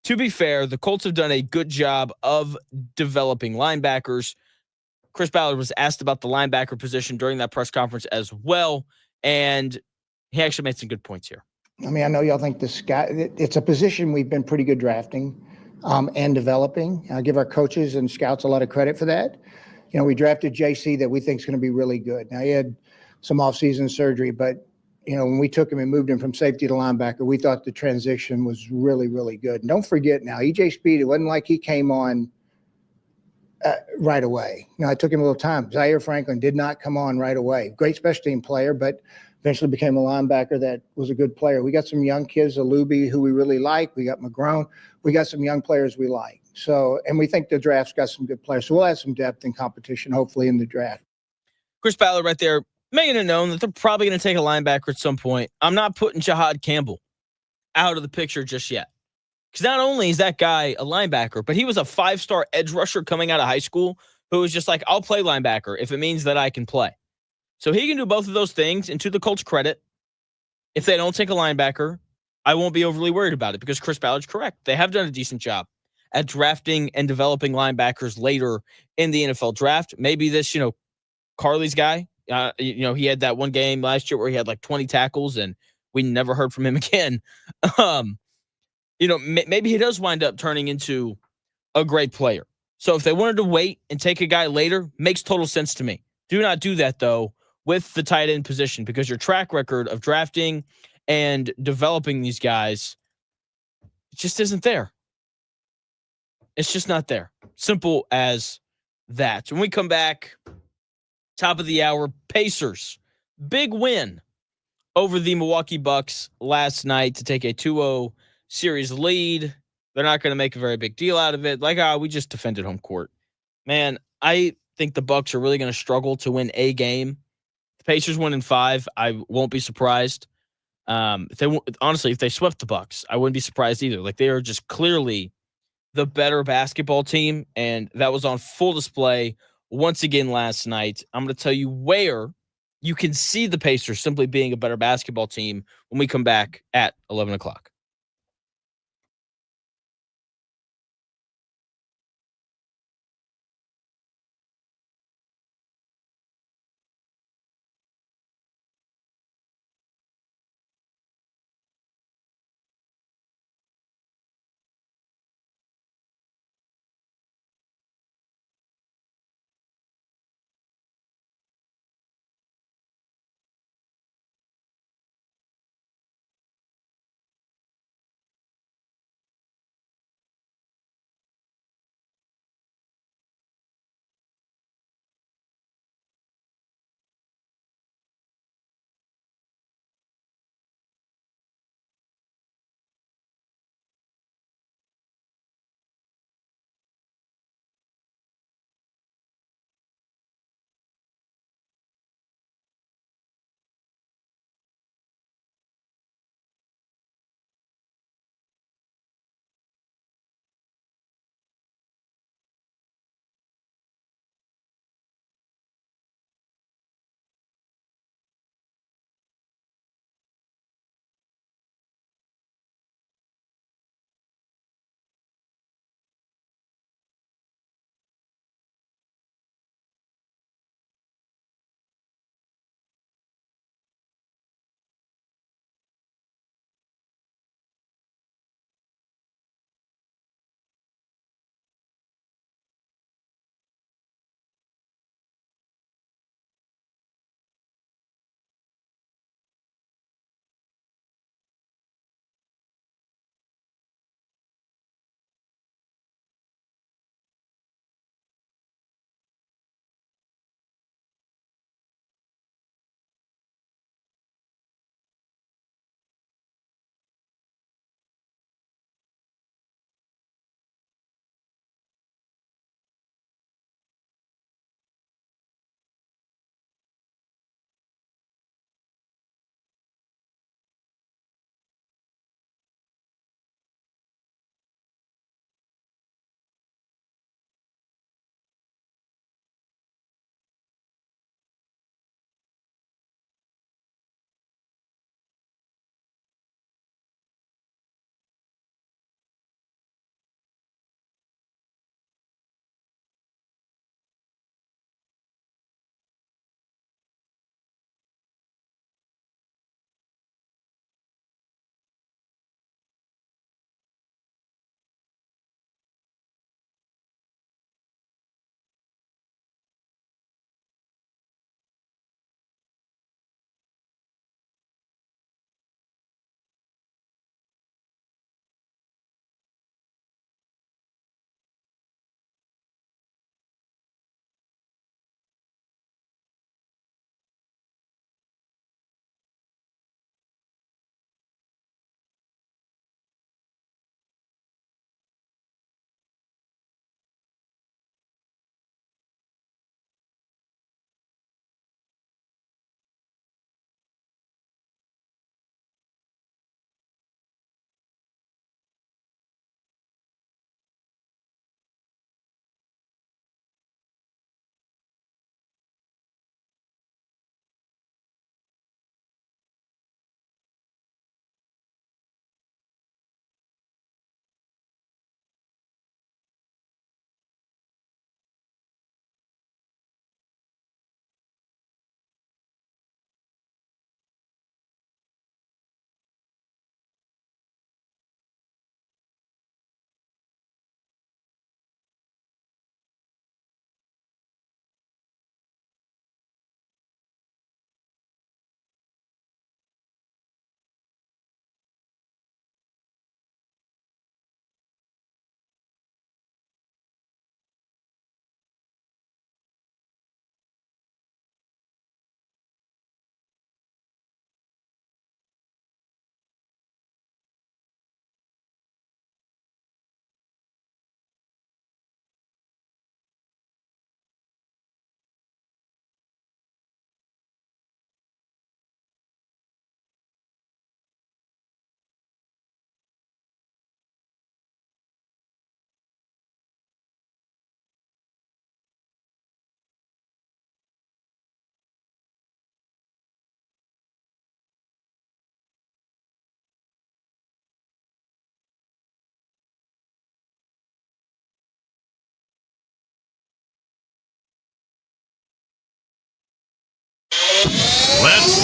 to be fair, the Colts have done a good job of developing linebackers. Chris Ballard was asked about the linebacker position during that press conference as well, and he actually made some good points here. I mean, I know y'all think it's a position we've been pretty good drafting and developing. I give our coaches and scouts a lot of credit for that. You know, we drafted JC that we think is going to be really good. Now, he had some offseason surgery, but, you know, when we took him and moved him from safety to linebacker, we thought the transition was really, really good. And don't forget now, EJ Speed, it wasn't like he came on right away. You know, it took him a little time. Zaire Franklin did not come on right away. Great special team player, but eventually became a linebacker that was a good player. We got some young kids, Alubi, who we really like. We got McGrone. We got some young players we like. So, and we think the draft's got some good players. So we'll add some depth and competition, hopefully, in the draft. Chris Ballard right there, making it known that they're probably going to take a linebacker at some point. I'm not putting Jahad Campbell out of the picture just yet. Because not only is that guy a linebacker, but he was a 5-star edge rusher coming out of high school who was just like, I'll play linebacker if it means that I can play. So he can do both of those things. And to the Colts' credit, if they don't take a linebacker, I won't be overly worried about it because Chris Ballard's correct. They have done a decent job at drafting and developing linebackers later in the NFL draft. Maybe this, Carly's guy, he had that one game last year where he had like 20 tackles and we never heard from him again. Maybe he does wind up turning into a great player. So if they wanted to wait and take a guy later, makes total sense to me. Do not do that, though, with the tight end position because your track record of drafting and developing these guys just isn't there. It's just not there. Simple as that. When we come back, top of the hour, Pacers. Big win over the Milwaukee Bucks last night to take a 2-0 series lead. They're not going to make a very big deal out of it. We just defended home court. Man, I think the Bucks are really going to struggle to win a game. The Pacers win in 5. I won't be surprised. If they swept the Bucks, I wouldn't be surprised either. They are just clearly the better basketball team, and that was on full display once again last night. I'm going to tell you where you can see the Pacers simply being a better basketball team when we come back at 11 o'clock.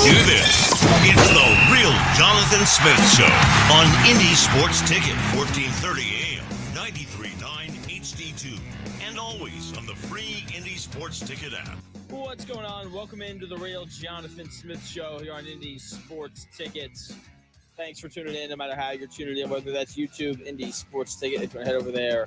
do this. It's the Real Jonathan Smith Show on Indy Sports Ticket, 1430 AM, 93.9 HD2, and always on the free Indy Sports Ticket app. What's going on? Welcome into the Real Jonathan Smith Show here on Indy Sports Tickets. Thanks for tuning in, no matter how you're tuning in, whether that's YouTube, Indy Sports Ticket. If you want to head over there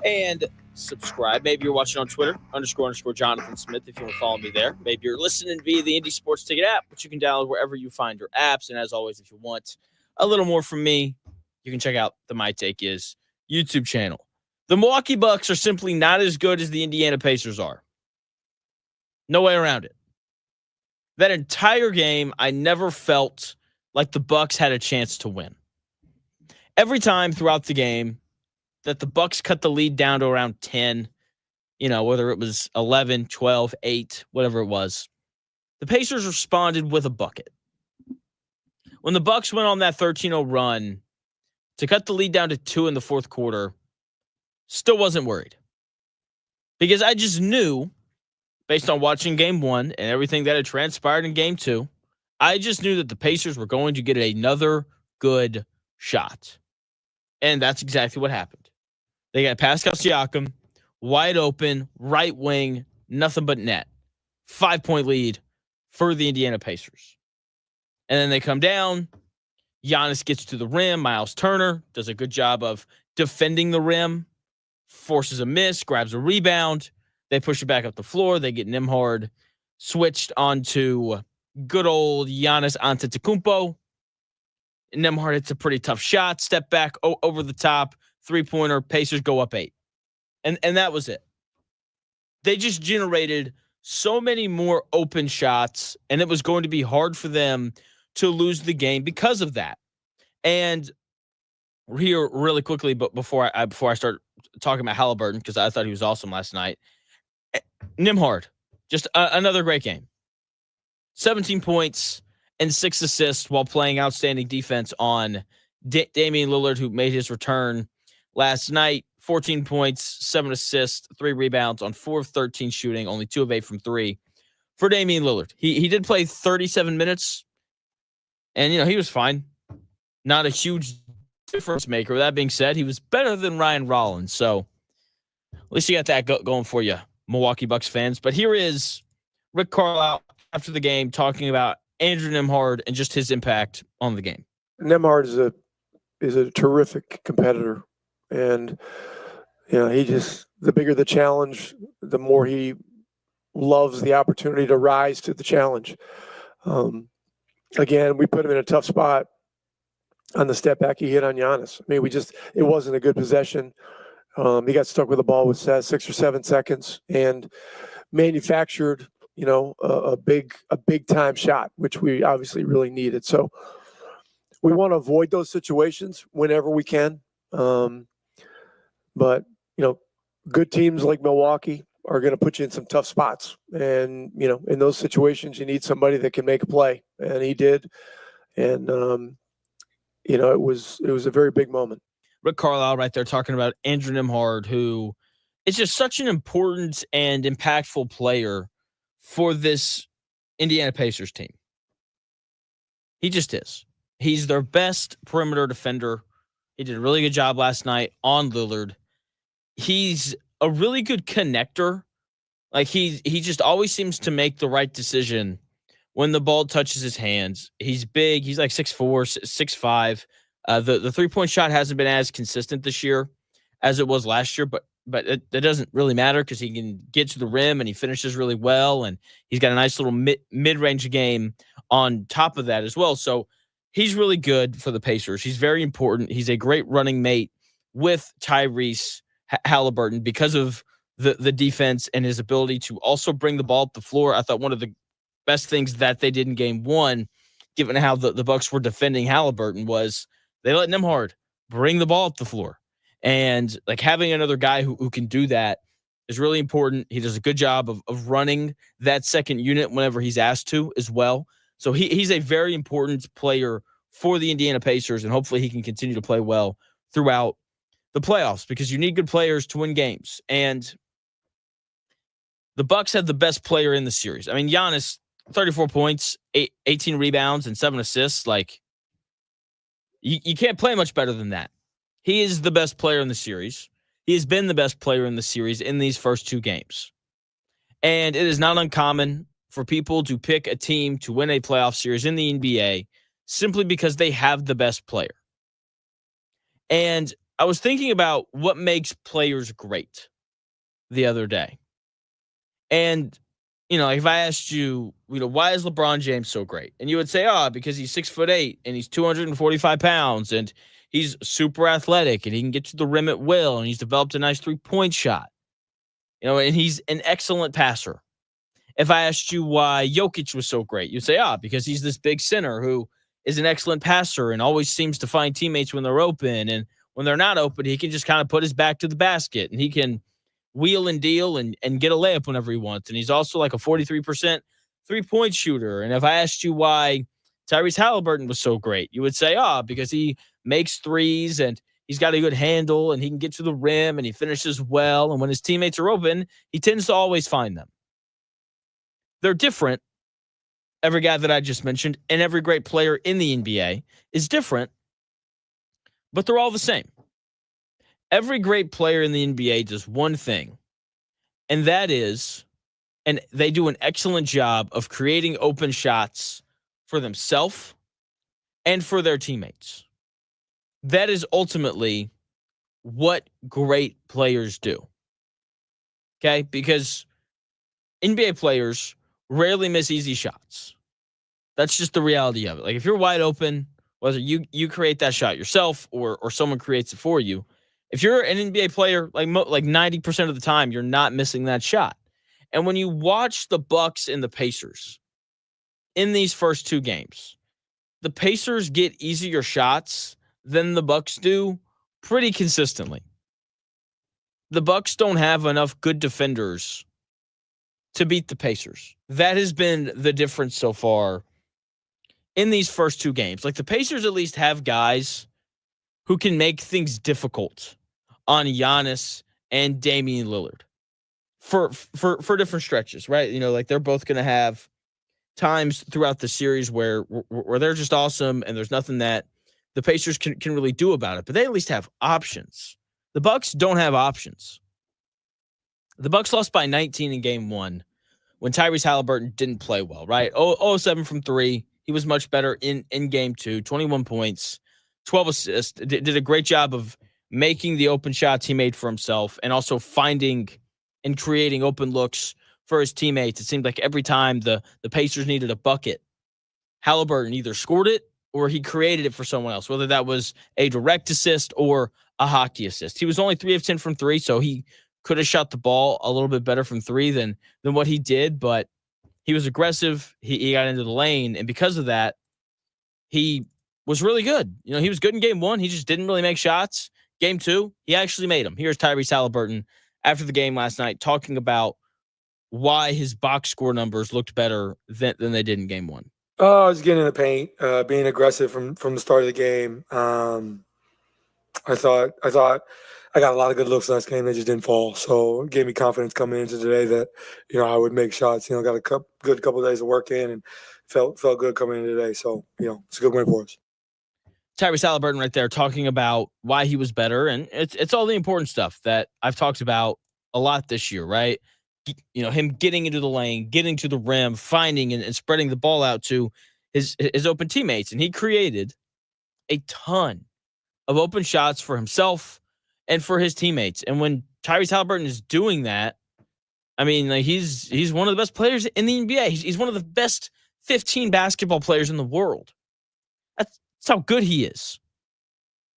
and subscribe. Maybe you're watching on Twitter, __ Jonathan Smith, if you want to follow me there. Maybe you're listening via the Indy Sports Ticket app, which you can download wherever you find your apps. And as always, if you want a little more from me, you can check out the My Take Is YouTube channel. The Milwaukee Bucks are simply not as good as the Indiana Pacers are. No way around it. That entire game, I never felt like the Bucks had a chance to win. Every time throughout the game that the Bucks cut the lead down to around 10, whether it was 11, 12, 8, whatever it was, the Pacers responded with a bucket. When the Bucks went on that 13-0 run to cut the lead down to 2 in the fourth quarter, still wasn't worried. Because I just knew, based on watching game 1 and everything that had transpired in game 2, I just knew that the Pacers were going to get another good shot. And that's exactly what happened. They got Pascal Siakam, wide open, right wing, nothing but net. 5-point lead for the Indiana Pacers. And then they come down. Giannis gets to the rim. Miles Turner does a good job of defending the rim, forces a miss, grabs a rebound. They push it back up the floor. They get Nembhard switched onto good old Giannis Antetokounmpo. Nembhard hits a pretty tough shot. Step back over the top. 3-pointer. Pacers go up 8. And that was it. They just generated so many more open shots, and it was going to be hard for them to lose the game because of that. And here really quickly, but before I start talking about Haliburton, because I thought he was awesome last night, Nembhard, just another great game. 17 points and 6 assists while playing outstanding defense on Damian Lillard, who made his return last night. 14 points, 7 assists, 3 rebounds on 4 of 13 shooting, only 2 of 8 from 3 for Damian Lillard. He did play 37 minutes, and he was fine. Not a huge difference maker. That being said, he was better than Ryan Rollins, so at least you got that going for you, Milwaukee Bucks fans. But here is Rick Carlisle after the game talking about Andrew Nembhard and just his impact on the game. Nembhard is a terrific competitor, and the bigger the challenge, the more he loves the opportunity to rise to the challenge. Again, we put him in a tough spot on the step back he hit on Giannis. I mean, it wasn't a good possession. He got stuck with the ball with 6 or 7 seconds and manufactured, a big time shot, which we obviously really needed. So we want to avoid those situations whenever we can. But good teams like Milwaukee are going to put you in some tough spots. And, in those situations, you need somebody that can make a play. And he did. And, it was a very big moment. Rick Carlisle right there talking about Andrew Nembhard, who is just such an important and impactful player for this Indiana Pacers team. He just is. He's their best perimeter defender. He did a really good job last night on Lillard. He's a really good connector. Like he just always seems to make the right decision when the ball touches his hands. He's big. He's like 6'4", 6'5". The 3-point shot hasn't been as consistent this year as it was last year, but it doesn't really matter because he can get to the rim and he finishes really well, and he's got a nice little mid-range game on top of that as well. So he's really good for the Pacers. He's very important. He's a great running mate with Tyrese Haliburton because of the defense and his ability to also bring the ball up the floor. I thought one of the best things that they did in game 1, given how the Bucks were defending Haliburton, was they let Nembhard bring the ball up the floor. And like having another guy who can do that is really important. He does a good job of running that second unit whenever he's asked to as well. So he's a very important player for the Indiana Pacers, and hopefully he can continue to play well throughout the playoffs because you need good players to win games. And the Bucks had the best player in the series. I mean, Giannis 34 points, 18 rebounds, and 7 assists. Like, you can't play much better than that. He is the best player in the series. He has been the best player in the series in these first 2 games. And it is not uncommon for people to pick a team to win a playoff series in the NBA simply because they have the best player. And I was thinking about what makes players great the other day. And, if I asked you, why is LeBron James so great? And you would say, because he's 6'8" and he's 245 pounds and he's super athletic and he can get to the rim at will and he's developed a nice 3-point shot. And he's an excellent passer. If I asked you why Jokic was so great, you'd say, because he's this big center who is an excellent passer and always seems to find teammates when they're open. And when they're not open, he can just kind of put his back to the basket and he can wheel and deal and get a layup whenever he wants. And he's also like a 43% 3-point shooter. And if I asked you why Tyrese Haliburton was so great, you would say, because he makes threes and he's got a good handle and he can get to the rim and he finishes well. And when his teammates are open, he tends to always find them. They're different. Every guy that I just mentioned and every great player in the NBA is different, but they're all the same. Every great player in the NBA does one thing, and that is, and they do an excellent job of creating open shots for themselves and for their teammates. That is ultimately what great players do. Okay? Because NBA players rarely miss easy shots. That's just the reality of it. Like, if you're wide open, whether you create that shot yourself or someone creates it for you, if you're an NBA player, like 90% of the time, you're not missing that shot. And when you watch the Bucks and the Pacers in these first 2 games, the Pacers get easier shots than the Bucks do pretty consistently. The Bucks don't have enough good defenders to beat the Pacers. That has been the difference so far in these first 2 games. Like, the Pacers at least have guys who can make things difficult on Giannis and Damian Lillard for different stretches, right? Like, they're both going to have times throughout the series where they're just awesome and there's nothing that the Pacers can really do about it, but they at least have options. The Bucks don't have options. The Bucks lost by 19 in game 1 when Tyrese Haliburton didn't play well, right? 0-7 from 3. He was much better in game 2, 21 points, 12 assists, did a great job of making the open shots he made for himself and also finding and creating open looks for his teammates. It seemed like every time the Pacers needed a bucket, Haliburton either scored it or he created it for someone else, whether that was a direct assist or a hockey assist. He was only 3 of 10 from 3, so he could have shot the ball a little bit better from 3 than what he did, but he was aggressive. He got into the lane, and because of that, he was really good. He was good in game 1. He just didn't really make shots. Game 2, he actually made them. Here's Tyrese Haliburton after the game last night talking about why his box score numbers looked better than they did in game 1. I was getting in the paint, being aggressive from the start of the game. I thought I got a lot of good looks last game. They just didn't fall. So it gave me confidence coming into today that, I would make shots. Got a good couple of days of work in and felt good coming in today. So, it's a good win for us. Tyrese Haliburton right there talking about why he was better. And it's all the important stuff that I've talked about a lot this year, right? Him getting into the lane, getting to the rim, finding and spreading the ball out to his open teammates. And he created a ton of open shots for himself and for his teammates. And when Tyrese Haliburton is doing that, I mean, like, he's one of the best players in the NBA. He's one of the best 15 basketball players in the world. That's how good he is.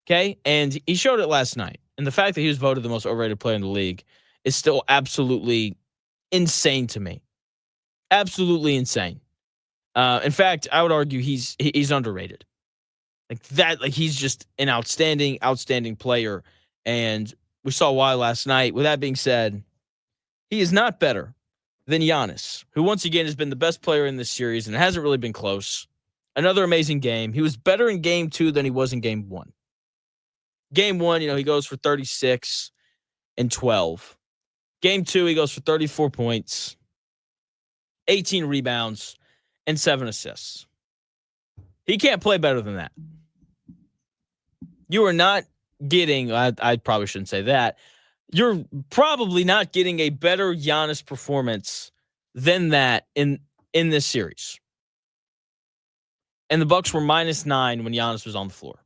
Okay? And he showed it last night. And the fact that he was voted the most overrated player in the league is still absolutely insane to me. Absolutely insane. In fact, I would argue he's underrated. Like he's just an outstanding player. And we saw why last night. With that being said, he is not better than Giannis, who once again has been the best player in this series and it hasn't really been close. Another amazing game. He was better in game 2 than he was in game 1. Game 1, he goes for 36 and 12. Game 2, he goes for 34 points, 18 rebounds, and 7 assists. He can't play better than that. You are not getting, I probably shouldn't say that. You're probably not getting a better Giannis performance than that in this series. And the Bucks were -9 when Giannis was on the floor.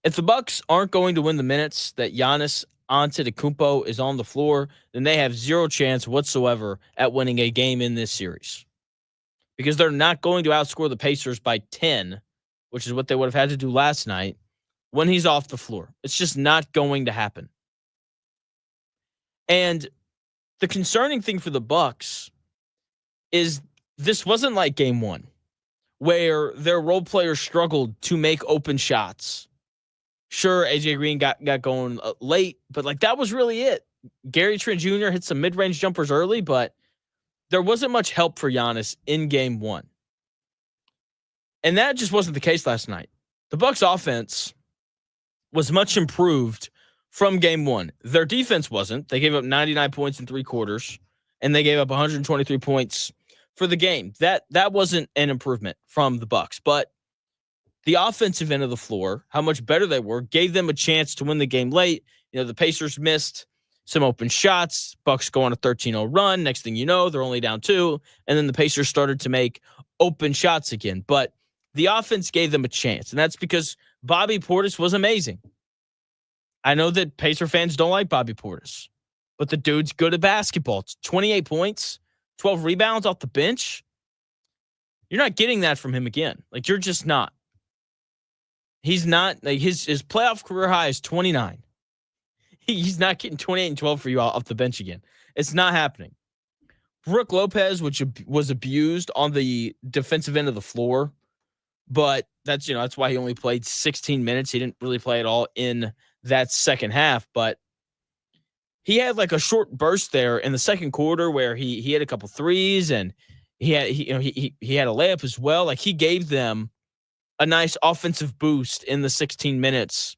If the Bucks aren't going to win the minutes that Giannis Antetokounmpo is on the floor, then they have zero chance whatsoever at winning a game in this series. Because they're not going to outscore the Pacers by 10, which is what they would have had to do last night, when he's off the floor. It's just not going to happen. And the concerning thing for the Bucks is this wasn't like game 1, where their role players struggled to make open shots. Sure, AJ Green got going late, but like that was really it. Gary Trent Jr. hit some mid-range jumpers early, but there wasn't much help for Giannis in game 1. And that just wasn't the case last night. The Bucks offense was much improved from game 1. Their defense wasn't. They gave up 99 points in 3 quarters, and they gave up 123 points for the game. That wasn't an improvement from the Bucks, but the offensive end of the floor, how much better they were, gave them a chance to win the game late. You know, the Pacers missed some open shots. Bucks go on a 13-0 run. Next thing you know, they're only down 2, and then the Pacers started to make open shots again. But the offense gave them a chance, and that's because Bobby Portis was amazing. I know that Pacer fans don't like Bobby Portis, but the dude's good at basketball. It's 28 points, 12 rebounds off the bench. You're not getting that from him again. Like, you're just not. He's not, like, his playoff career high is 29. He's not getting 28 and 12 for you off the bench again. It's not happening. Brook Lopez, which was abused on the defensive end of the floor, but that's why he only played 16 minutes. He didn't really play at all in that second half, but he had like a short burst there in the second quarter where he had a couple threes and he had a layup as well. Like, he gave them a nice offensive boost in the 16 minutes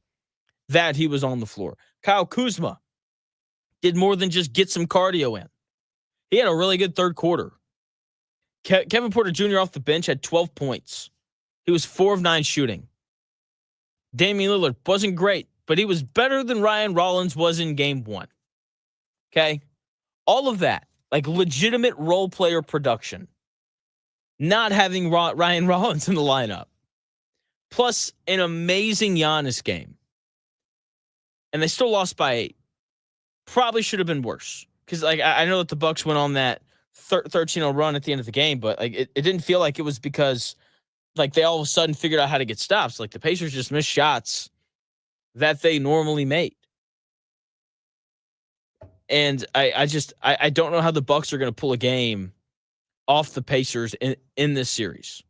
that he was on the floor. Kyle Kuzma did more than just get some cardio in. He had a really good third quarter. Kevin Porter Jr. off the bench had 12 points. He was 4 of 9 shooting. Damian Lillard wasn't great, but he was better than Ryan Rollins was in game 1. Okay? All of that, like legitimate role player production. Not having Ryan Rollins in the lineup. Plus an amazing Giannis game. And they still lost by 8. Probably should have been worse. Because like I know that the Bucks went on that 13-0 run at the end of the game, but like it didn't feel like it was because like they all of a sudden figured out how to get stops. Like the Pacers just missed shots that they normally made. And I don't know how the Bucks are going to pull a game off the Pacers in this series.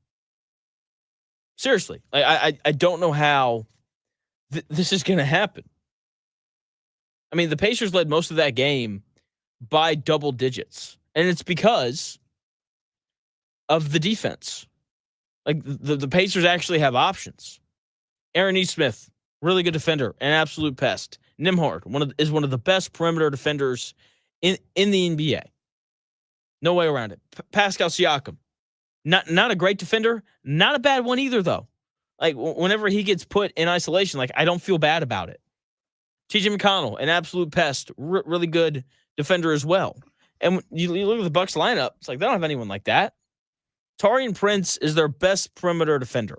Seriously, I don't know how this is going to happen. I mean, the Pacers led most of that game by double digits, and it's because of the defense. Like the Pacers actually have options. Aaron E. Smith, really good defender, an absolute pest. Nembhard is one of the best perimeter defenders in the NBA. No way around it. Pascal Siakam, not a great defender, not a bad one either though. Like whenever he gets put in isolation, like I don't feel bad about it. TJ McConnell, an absolute pest, really good defender as well. And you look at the Bucks lineup, it's like they don't have anyone like that. Taurean Prince is their best perimeter defender.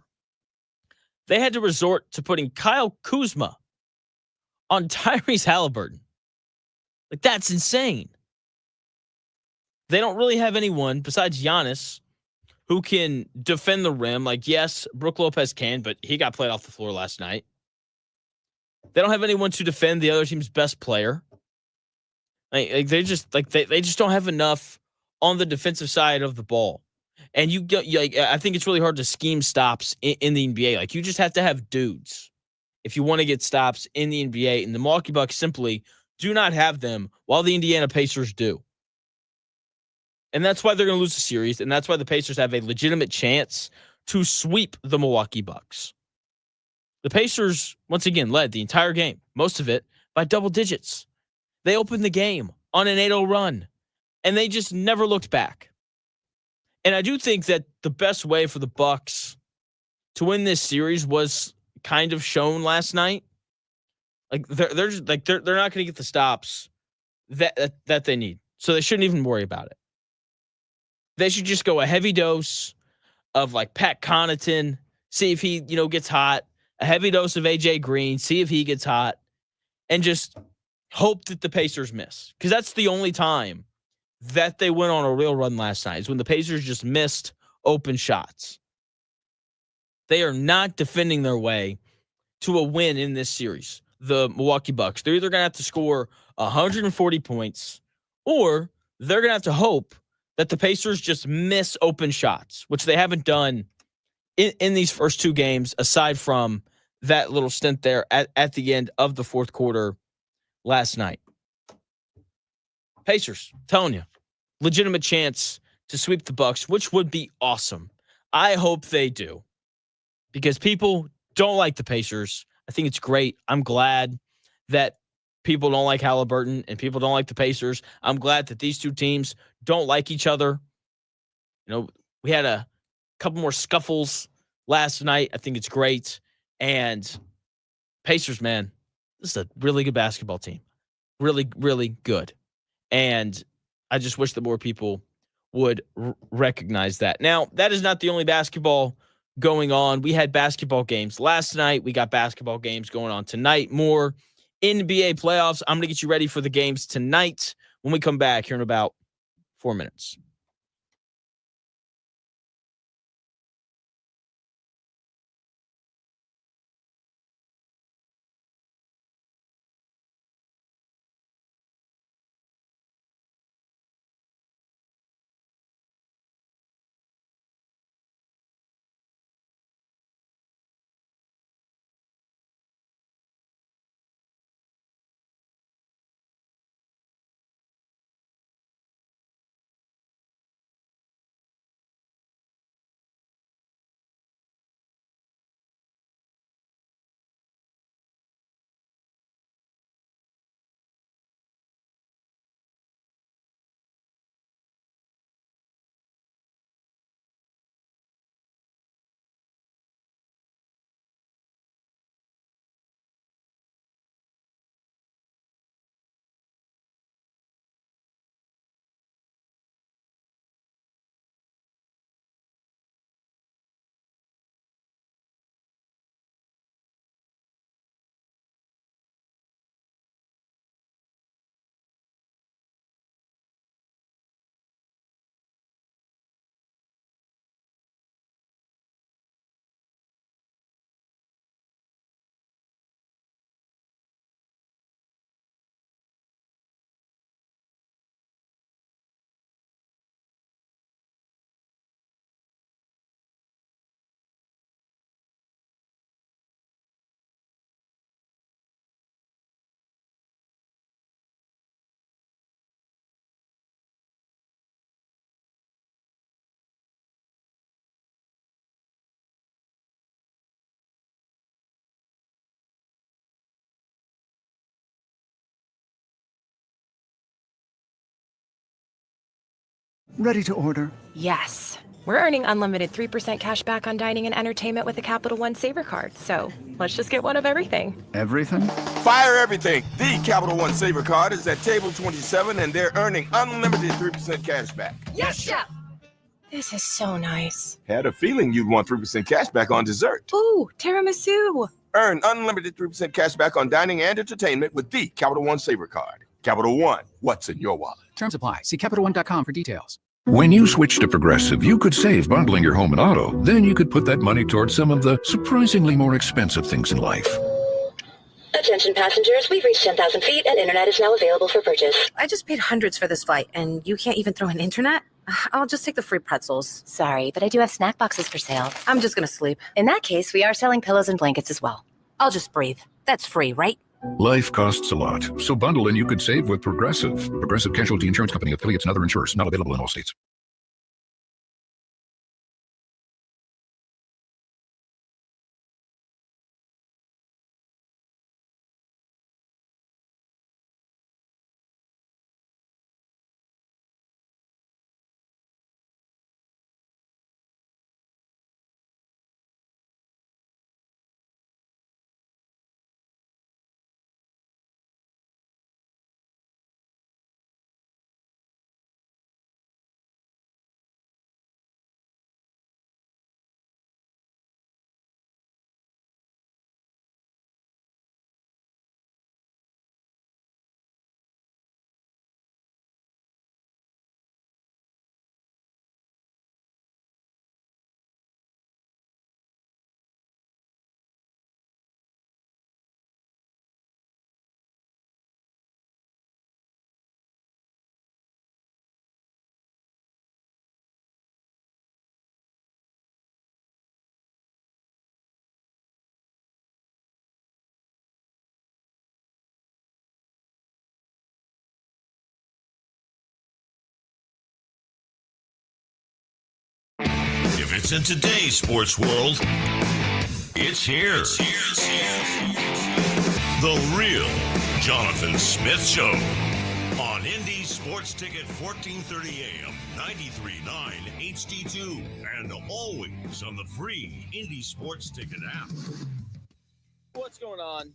They had to resort to putting Kyle Kuzma on Tyrese Haliburton. Like, that's insane. They don't really have anyone besides Giannis who can defend the rim. Like, yes, Brook Lopez can, but he got played off the floor last night. They don't have anyone to defend the other team's best player. They just don't have enough on the defensive side of the ball. And I think it's really hard to scheme stops in the NBA. Like, you just have to have dudes if you want to get stops in the NBA. And the Milwaukee Bucks simply do not have them, while the Indiana Pacers do. And that's why they're going to lose the series. And that's why the Pacers have a legitimate chance to sweep the Milwaukee Bucks. The Pacers, once again, led the entire game, most of it, by double digits. They opened the game on an 8-0 run, and they just never looked back. And I do think that the best way for the Bucks to win this series was kind of shown last night. Like they're just like they're not going to get the stops that they need. So they shouldn't even worry about it. They should just go a heavy dose of like Pat Connaughton, see if he, gets hot, a heavy dose of AJ Green, see if he gets hot, and just hope that the Pacers miss. Because that's the only time that they went on a real run last night, is when the Pacers just missed open shots. They are not defending their way to a win in this series, the Milwaukee Bucks. They're either going to have to score 140 points, or they're going to have to hope that the Pacers just miss open shots, which they haven't done in these first two games, aside from that little stint there at the end of the fourth quarter last night. Pacers, telling you, legitimate chance to sweep the Bucks, which would be awesome. I hope they do, because people don't like the Pacers. I think it's great. I'm glad that people don't like Haliburton and people don't like the Pacers. I'm glad that these two teams don't like each other. We had a couple more scuffles last night. I think it's great. And Pacers, man, this is a really good basketball team. Really, really good. And I just wish that more people would recognize that. Now, that is not the only basketball going on. We had basketball games last night. We got basketball games going on tonight. More NBA playoffs. I'm going to get you ready for the games tonight when we come back here in about 4 minutes. Ready to order. Yes. We're earning unlimited 3% cash back on dining and entertainment with a Capital One Saver card. So let's just get one of everything. Everything? Fire everything. The Capital One Saver card is at table 27, and they're earning unlimited 3% cash back. Yes, Chef! This is so nice. Had a feeling you'd want 3% cash back on dessert. Ooh, tiramisu. Earn unlimited 3% cash back on dining and entertainment with the Capital One Saver card. Capital One, what's in your wallet? Terms apply. See CapitalOne.com for details. When you switch to Progressive, you could save bundling your home and auto. Then you could put that money towards some of the surprisingly more expensive things in life. Attention passengers, we've reached 10,000 feet and internet is now available for purchase. I just paid hundreds for this flight, and you can't even throw an internet? I'll just take the free pretzels. Sorry, but I do have snack boxes for sale. I'm just gonna sleep. In that case, we are selling pillows and blankets as well. I'll just breathe. That's free, right? Life costs a lot, so bundle and you could save with Progressive. Progressive Casualty Insurance Company, affiliates, and other insurers. Not available in all states. If it's in today's sports world, it's here. The real Jonathan Smith Show on Indy Sports Ticket 1430 AM, 93.9 HD2, and always on the free Indy Sports Ticket app. What's going on?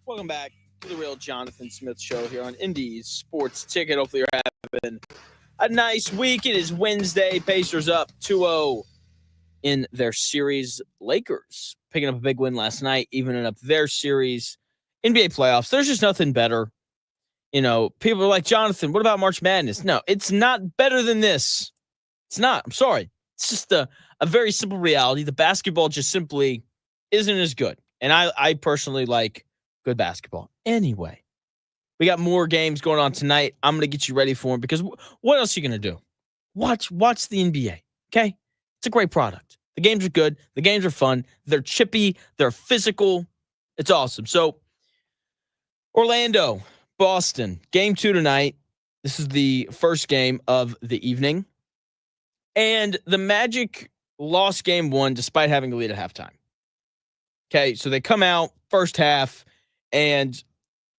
Welcome back to the real Jonathan Smith Show here on Indy Sports Ticket. Hopefully you're having a nice week. It is Wednesday. Pacers up 2-0 in their series. Lakers picking up a big win last night, evening up their series. NBA playoffs, there's just nothing better. You know, people are like, Jonathan, what about March Madness? No, it's not better than this. It's not. I'm sorry. It's just a very simple reality. The basketball just simply isn't as good. And I personally like good basketball. Anyway, we got more games going on tonight. I'm going to get you ready for them because what else are you going to do? Watch the NBA, okay? It's a great product. The games are good. The games are fun. They're chippy. They're physical. It's awesome. So, Orlando, Boston, game 2 tonight. This is the first game of the evening. And the Magic lost game 1 despite having a lead at halftime. Okay, so they come out first half, and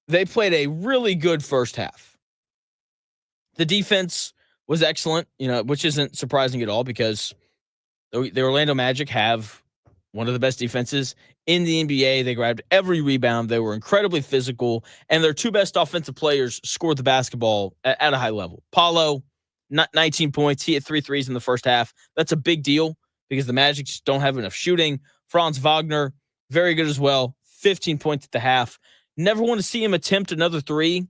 they played a really good first half. The defense was excellent, which isn't surprising at all because the Orlando Magic have one of the best defenses in the NBA. They grabbed every rebound. They were incredibly physical, and their 2 best offensive players scored the basketball at a high level. Paulo, 19 points. He hit 3 threes in the first half. That's a big deal because the Magic just don't have enough shooting. Franz Wagner, very good as well. 15 points at the half. Never want to see him attempt another 3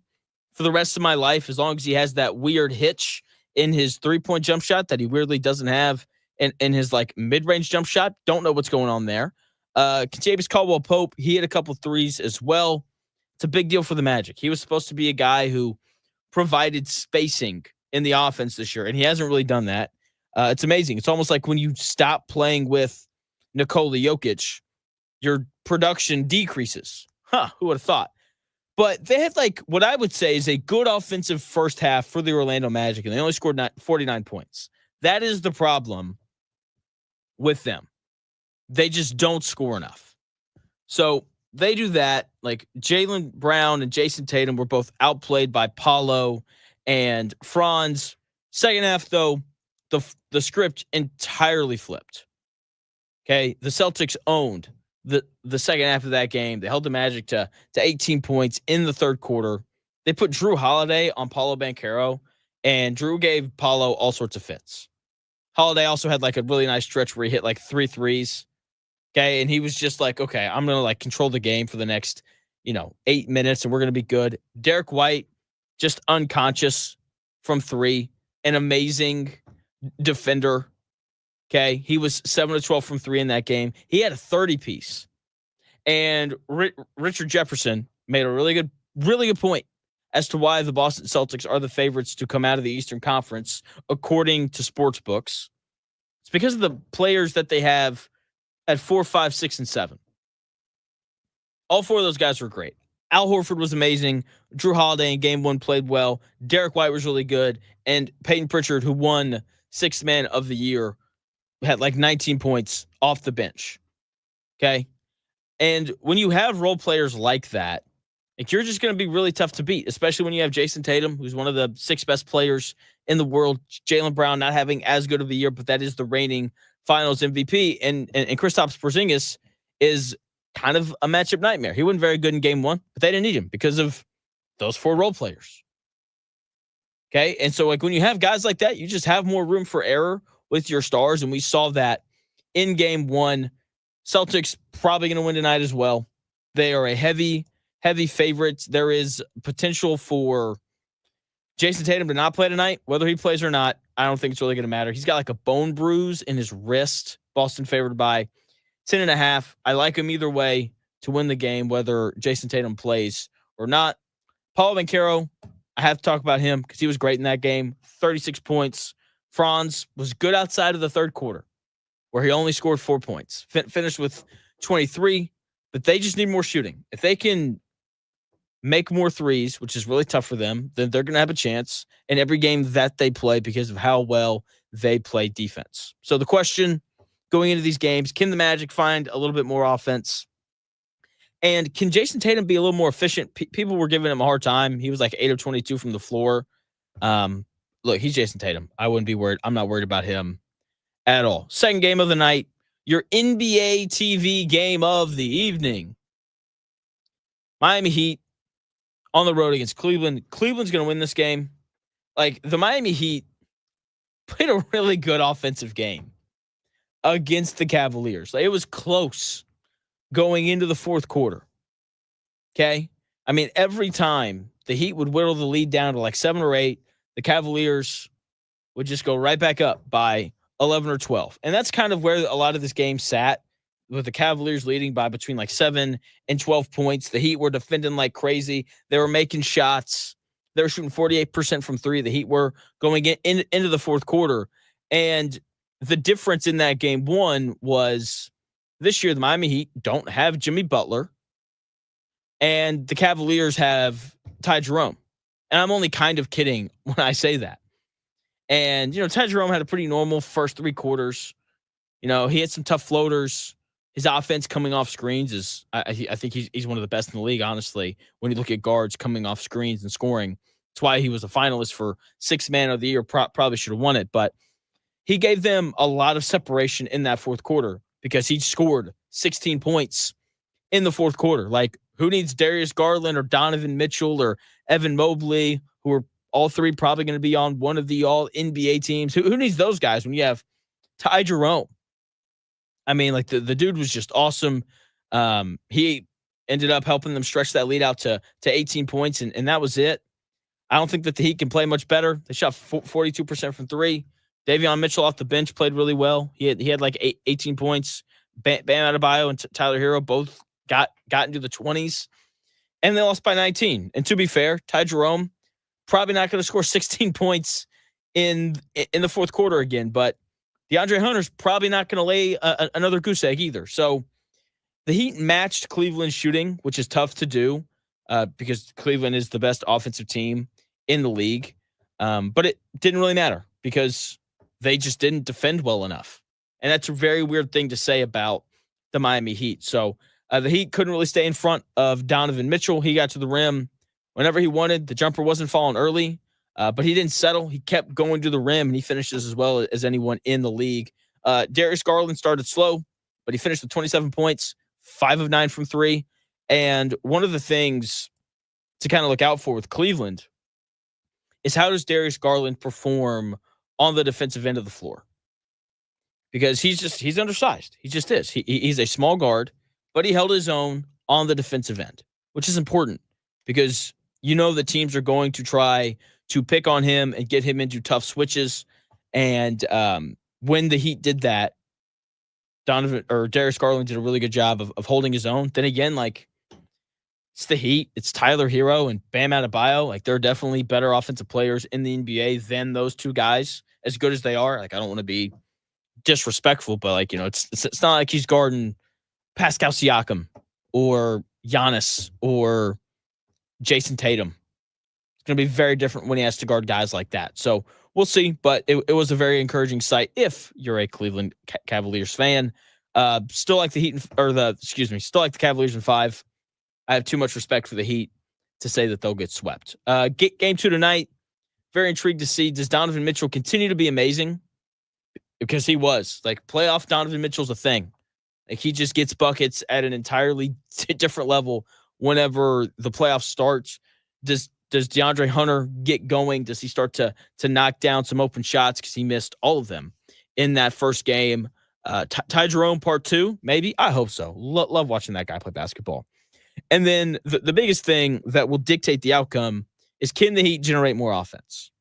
for the rest of my life as long as he has that weird hitch in his 3-point jump shot that he weirdly doesn't have in his mid-range jump shot. Don't know what's going on there. Kentavious Caldwell-Pope, he hit a couple 3s as well. It's a big deal for the Magic. He was supposed to be a guy who provided spacing in the offense this year, and he hasn't really done that. It's amazing. It's almost like when you stop playing with Nikola Jokic, your production decreases. Who would have thought? But they had what I would say is a good offensive first half for the Orlando Magic, and they only scored 49 points. That is the problem with them. They just don't score enough. So they do that. Jaylen Brown and Jason Tatum were both outplayed by Paulo and Franz. Second half, though, the script entirely flipped. Okay, the Celtics owned the second half of that game. They held the Magic to 18 points in the third quarter. They put Drew Holiday on Paolo Banchero, and Drew gave Paulo all sorts of fits. Holiday also had a really nice stretch where he hit 3 threes. Okay, and he was just okay, I'm going to control the game for the next, 8 minutes, and we're going to be good. Derek White, just unconscious from 3, an amazing defender. Okay, he was 7 of 12 from 3 in that game. He had a 30-piece. And Richard Jefferson made a really good point as to why the Boston Celtics are the favorites to come out of the Eastern Conference, according to sports books. It's because of the players that they have at 4, 5, 6, and 7. All 4 of those guys were great. Al Horford was amazing. Drew Holiday in game 1 played well. Derek White was really good. And Peyton Pritchard, who won 6th Man of the Year, had 19 points off the bench. Okay? And when you have role players like that, you're just going to be really tough to beat, especially when you have Jason Tatum, who's one of the 6 best players in the world. Jaylen Brown not having as good of a year, but that is the reigning Finals MVP. And Kristaps Porzingis is kind of a matchup nightmare. He wasn't very good in game 1, but they didn't need him because of those 4 role players. Okay? And so when you have guys like that, you just have more room for error with your stars, and we saw that in game 1. Celtics probably going to win tonight as well. They are a heavy favorite. There is potential for Jason Tatum to not play tonight. Whether he plays or not, I don't think it's really going to matter. He's got a bone bruise in his wrist. Boston favored by 10.5. I like him either way to win the game, whether Jason Tatum plays or not. Paolo Banchero, I have to talk about him because he was great in that game. 36 points. Franz was good outside of the third quarter, where he only scored 4 points. Finished with 23, but they just need more shooting. If they can make more threes, which is really tough for them, then they're going to have a chance in every game that they play because of how well they play defense. So the question going into these games, can the Magic find a little bit more offense? And can Jason Tatum be a little more efficient? People were giving him a hard time. He was like 8 of 22 from the floor. Look, he's Jason Tatum. I wouldn't be worried. I'm not worried about him at all. Second game of the night, your NBA TV game of the evening. Miami Heat on the road against Cleveland. Cleveland's going to win this game. Like, the Miami Heat played a really good offensive game against the Cavaliers. Like, it was close going into the fourth quarter. Okay? I mean, every time the Heat would whittle the lead down to like 7 or 8, the Cavaliers would just go right back up by 11 or 12. And that's kind of where a lot of this game sat, with the Cavaliers leading by between like 7 and 12 points. The Heat were defending like crazy. They were making shots. They were shooting 48% from 3. The Heat were going into the fourth quarter. And the difference in that game one was this year the Miami Heat don't have Jimmy Butler, and the Cavaliers have Ty Jerome. And I'm only kind of kidding when I say that. And, Ty Jerome had a pretty normal first 3 quarters. He had some tough floaters. His offense coming off screens is, I think he's one of the best in the league, honestly, when you look at guards coming off screens and scoring. That's why he was a finalist for 6th Man of the Year. Probably should have won it, but he gave them a lot of separation in that fourth quarter because he scored 16 points in the fourth quarter. Like, who needs Darius Garland or Donovan Mitchell or Evan Mobley, who are all three probably going to be on one of the all-NBA teams? Who needs those guys when you have Ty Jerome? I mean, like, the dude was just awesome. He ended up helping them stretch that lead out to 18 points, and that was it. I don't think that the Heat can play much better. They shot 42% from 3. Davion Mitchell off the bench played really well. He had like 18 points. Bam Adebayo and Tyler Hero both got into the 20s, and they lost by 19. And to be fair, Ty Jerome probably not going to score 16 points in the fourth quarter again, but DeAndre Hunter's probably not going to lay another goose egg either. So the Heat matched Cleveland's shooting, which is tough to do because Cleveland is the best offensive team in the league. But it didn't really matter because they just didn't defend well enough. And that's a very weird thing to say about the Miami Heat. So the Heat couldn't really stay in front of Donovan Mitchell. He got to the rim whenever he wanted. The jumper wasn't falling early, but he didn't settle. He kept going to the rim, and he finishes as well as anyone in the league. Darius Garland started slow, but he finished with 27 points, 5 of 9 from 3. And one of the things to kind of look out for with Cleveland is, how does Darius Garland perform on the defensive end of the floor? Because he's undersized. He just is. He's a small guard, but he held his own on the defensive end, which is important because the teams are going to try to pick on him and get him into tough switches. And when the Heat did that, Darius Garland did a really good job of holding his own. Then again, like, it's the Heat, it's Tyler Hero and Bam Adebayo. Like, they're definitely better offensive players in the NBA than those two guys, as good as they are. Like, I don't want to be disrespectful, but like, it's not like he's guarding Pascal Siakam or Giannis or Jason Tatum. It's going to be very different when he has to guard guys like that. So we'll see, but it was a very encouraging sight if you're a Cleveland Cavaliers fan. Still like the Heat still like the Cavaliers in 5. I have too much respect for the Heat to say that they'll get swept. Game 2 tonight. Very intrigued to see, does Donovan Mitchell continue to be amazing? Because he was. Like, playoff Donovan Mitchell's a thing. Like, he just gets buckets at an entirely different level whenever the playoffs starts. Does DeAndre Hunter get going? Does he start to knock down some open shots? Because he missed all of them in that first game. Ty Jerome part 2, maybe? I hope so. Love watching that guy play basketball. And then the biggest thing that will dictate the outcome is, can the Heat generate more offense?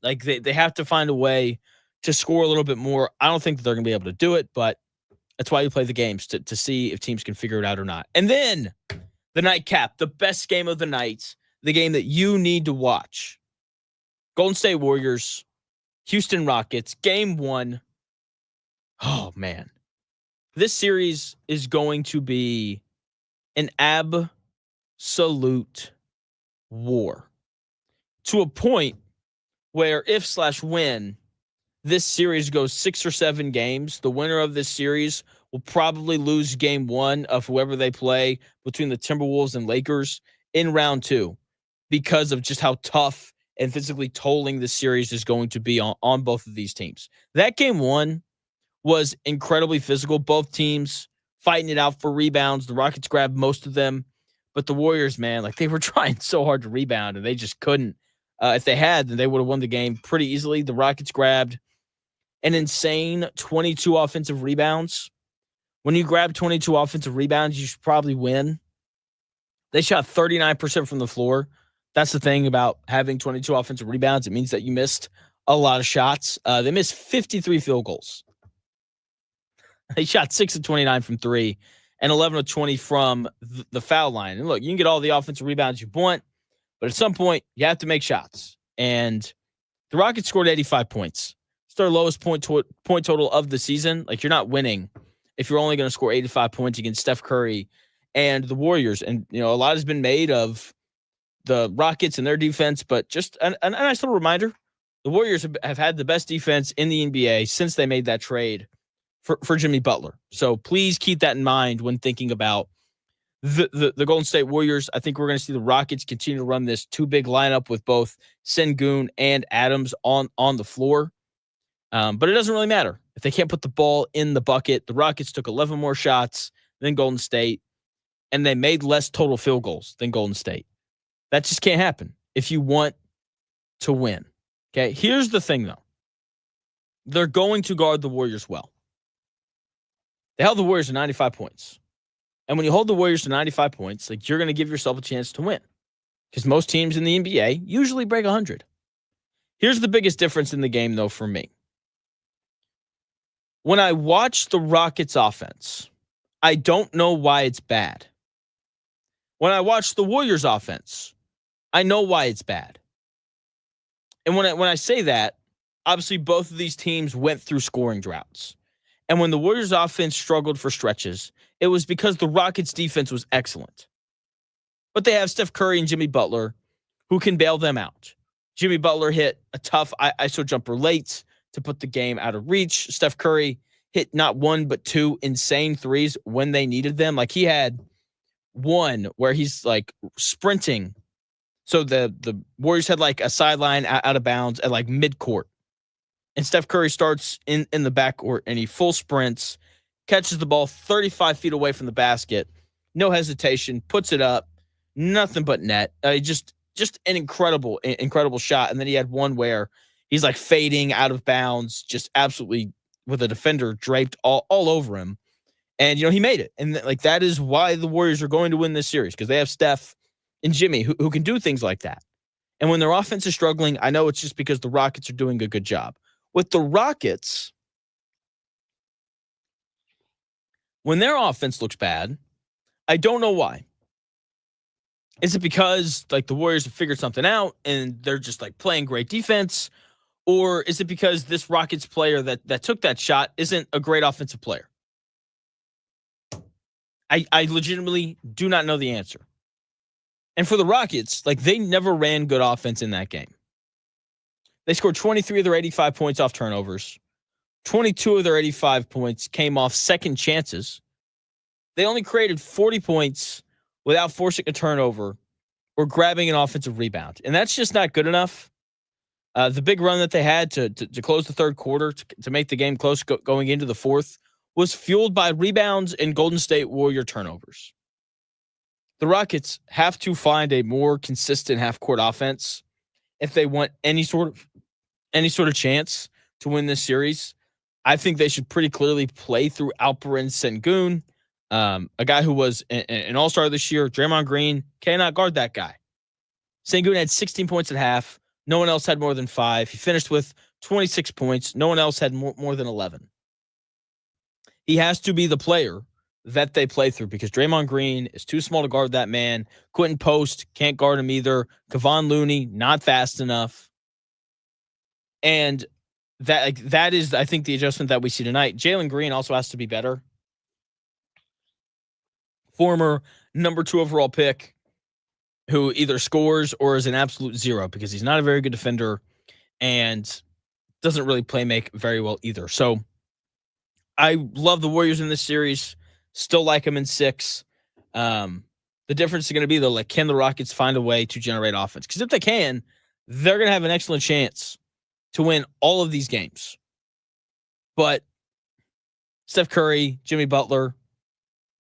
Like, they have to find a way to score a little bit more. I don't think that they're going to be able to do it, but that's why you play the games, to see if teams can figure it out or not. And then the nightcap, the best game of the night, the game that you need to watch. Golden State Warriors, Houston Rockets, game 1. Oh, man. This series is going to be an absolute war, to a point where if/when this series goes 6 or 7 games, the winner of this series will probably lose game 1 of whoever they play between the Timberwolves and Lakers in round 2 because of just how tough and physically tolling this series is going to be on both of these teams. That game 1 was incredibly physical. Both teams fighting it out for rebounds. The Rockets grabbed most of them, but the Warriors, man, like they were trying so hard to rebound and they just couldn't. If they had, then they would have won the game pretty easily. The Rockets grabbed an insane 22 offensive rebounds. When you grab 22 offensive rebounds, you should probably win. They shot 39% from the floor. That's the thing about having 22 offensive rebounds. It means that you missed a lot of shots. They missed 53 field goals. They shot 6 of 29 from 3 and 11 of 20 from the foul line. And look, you can get all the offensive rebounds you want, but at some point, you have to make shots. And the Rockets scored 85 points. It's their lowest point total of the season. Like, you're not winning if you're only going to score 85 points against Steph Curry and the Warriors. And, a lot has been made of the Rockets and their defense, but just a nice little reminder, the Warriors have had the best defense in the NBA since they made that trade for Jimmy Butler. So please keep that in mind when thinking about the Golden State Warriors. I think we're going to see the Rockets continue to run this 2 big lineup with both Sengun and Adams on the floor. But it doesn't really matter if they can't put the ball in the bucket. The Rockets took 11 more shots than Golden State, and they made less total field goals than Golden State. That just can't happen if you want to win. Okay, here's the thing, though. They're going to guard the Warriors well. They held the Warriors to 95 points. And when you hold the Warriors to 95 points, like, you're going to give yourself a chance to win. Because most teams in the NBA usually break 100. Here's the biggest difference in the game, though, for me. When I watch the Rockets offense, I don't know why it's bad. When I watch the Warriors offense, I know why it's bad. And when I say that, obviously both of these teams went through scoring droughts. And when the Warriors offense struggled for stretches, it was because the Rockets defense was excellent. But they have Steph Curry and Jimmy Butler who can bail them out. Jimmy Butler hit a tough ISO jumper late to put the game out of reach. Steph Curry hit not 1 but 2 insane threes when they needed them. Like, he had one where he's like sprinting. So the Warriors had like a sideline out of bounds at like midcourt. And Steph Curry starts in the backcourt and he full sprints, catches the ball 35 feet away from the basket. No hesitation, puts it up, nothing but net. Just an incredible shot. And then he had one where he's like fading out of bounds, just absolutely with a defender draped all over him. And, he made it. And that is why the Warriors are going to win this series, because they have Steph and Jimmy who can do things like that. And when their offense is struggling, I know it's just because the Rockets are doing a good job. With the Rockets, when their offense looks bad, I don't know why. Is it because the Warriors have figured something out and they're just playing great defense? Or is it because this Rockets player that took that shot isn't a great offensive player? I legitimately do not know the answer. And for the Rockets, they never ran good offense in that game. They scored 23 of their 85 points off turnovers. 22 of their 85 points came off second chances. They only created 40 points without forcing a turnover or grabbing an offensive rebound. And that's just not good enough. The big run that they had to close the third quarter, to make the game close going into the fourth, was fueled by rebounds and Golden State Warrior turnovers. The Rockets have to find a more consistent half-court offense if they want any sort of chance to win this series. I think they should pretty clearly play through Alperen Sengun, a guy who was an all-star this year. Draymond Green cannot guard that guy. Sengun had 16 points at half. No one else had more than 5. He finished with 26 points. No one else had more than 11. He has to be the player that they play through, because Draymond Green is too small to guard that man. Quentin Post can't guard him either. Kevon Looney, not fast enough. And that is, I think, the adjustment that we see tonight. Jalen Green also has to be better. Former number 2 overall pick who either scores or is an absolute zero, because he's not a very good defender. And doesn't really play make very well either. So I love the Warriors in this series. Still like them in 6. The difference is going to be, though, like, can the Rockets find a way to generate offense? Because if they can, they're going to have an excellent chance to win all of these games. But Steph Curry, Jimmy Butler,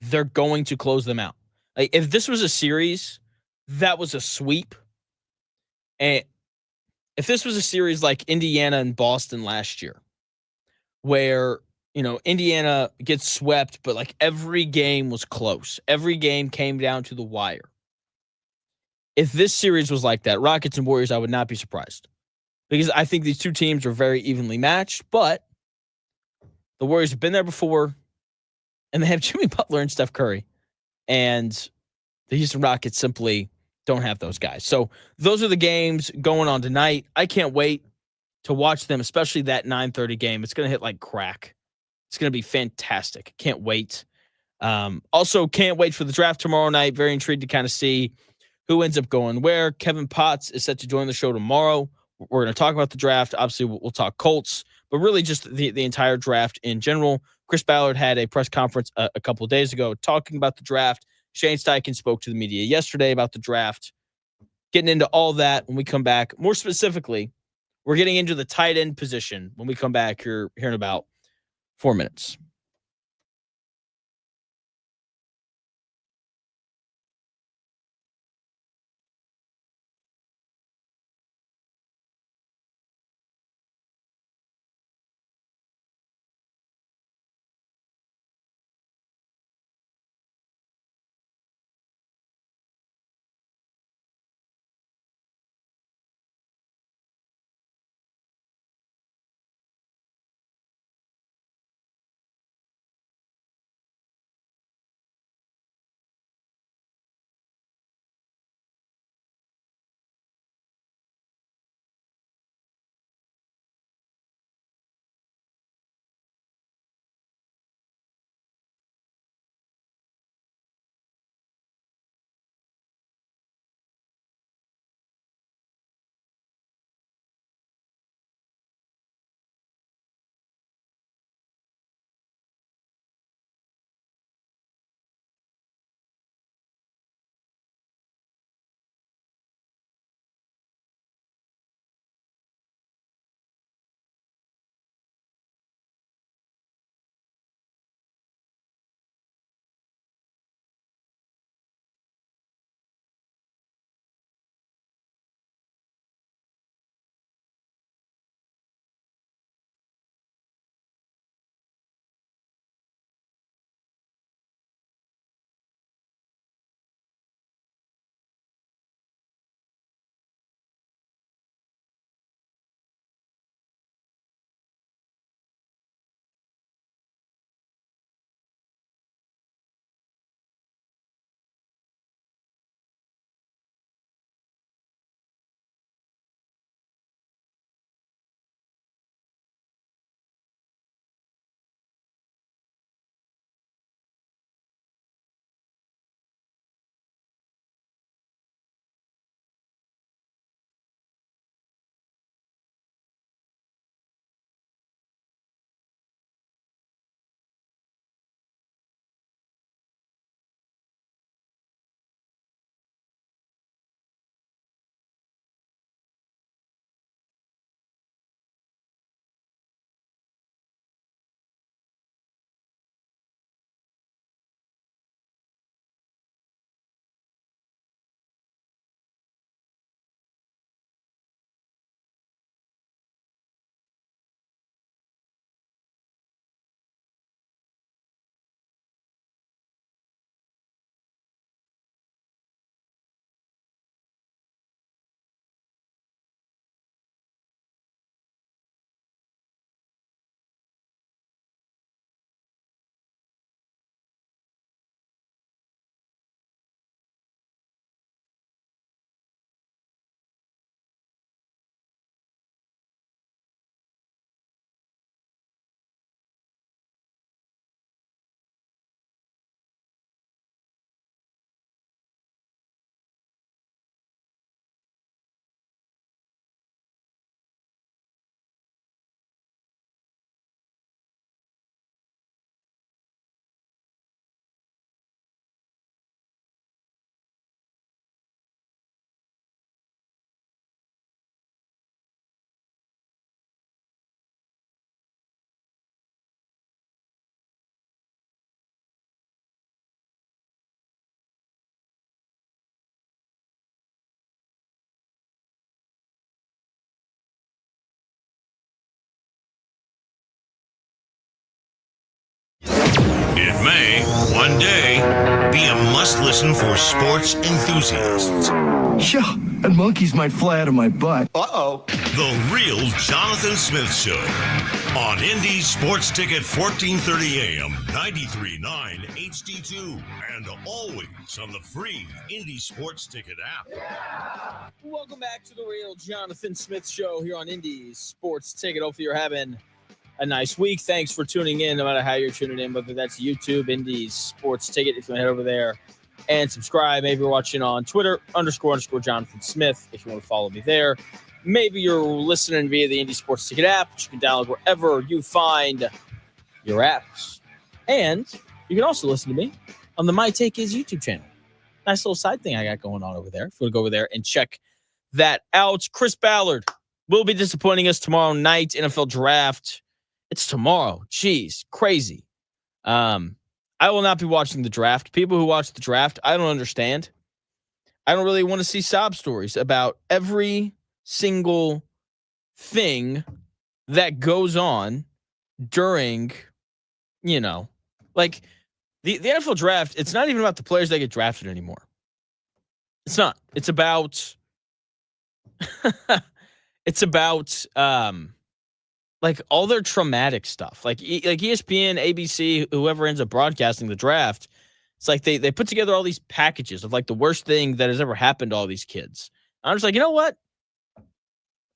they're going to close them out. Like, if this was a series that was a sweep, and if this was a series like Indiana and Boston last year, where, Indiana gets swept, but like every game was close, every game came down to the wire. If this series was like that, Rockets and Warriors, I would not be surprised, because I think these two teams are very evenly matched, but the Warriors have been there before, and they have Jimmy Butler and Steph Curry, and the Houston Rockets simply don't have those guys. So those are the games going on tonight. I can't wait to watch them, especially that 9:30 game. It's going to hit like crack. It's going to be fantastic. Can't wait. Also, can't wait for the draft tomorrow night. Very intrigued to kind of see who ends up going where. Kevin Potts is set to join the show tomorrow. We're going to talk about the draft. Obviously, we'll talk Colts, but really just the entire draft in general. Chris Ballard had a press conference a couple of days ago talking about the draft. Shane Steichen spoke to the media yesterday about the draft. Getting into all that when we come back. More specifically, we're getting into the tight end position when we come back here in about 4 minutes. It may, one day, be a must-listen for sports enthusiasts. Yeah, and monkeys might fly out of my butt. Uh-oh. The Real Jonathan Smith Show on Indy Sports Ticket 1430 AM, 93.9 HD2, and always on the free Indy Sports Ticket app. Welcome back to the Real Jonathan Smith Show here on Indy Sports Ticket. Hopefully you're having a nice week. Thanks for tuning in, no matter how you're tuning in, whether that's YouTube, Indy Sports Ticket. If you want to head over there and subscribe. Maybe you're watching on Twitter, _ Jonathan Smith, if you want to follow me there. Maybe you're listening via the Indy Sports Ticket app, which you can download wherever you find your apps. And you can also listen to me on the My Take Is YouTube channel. Nice little side thing I got going on over there. If you want to go over there and check that out. Chris Ballard will be disappointing us tomorrow night, NFL Draft. It's tomorrow. Jeez, crazy. I will not be watching the draft. People who watch the draft, I don't understand. I don't really want to see sob stories about every single thing that goes on during, like the NFL draft. It's not even about the players that get drafted anymore. It's not. It's about like all their traumatic stuff, like ESPN, ABC, whoever ends up broadcasting the draft. It's like they put together all these packages of like the worst thing that has ever happened to all these kids. I'm just like, you know what?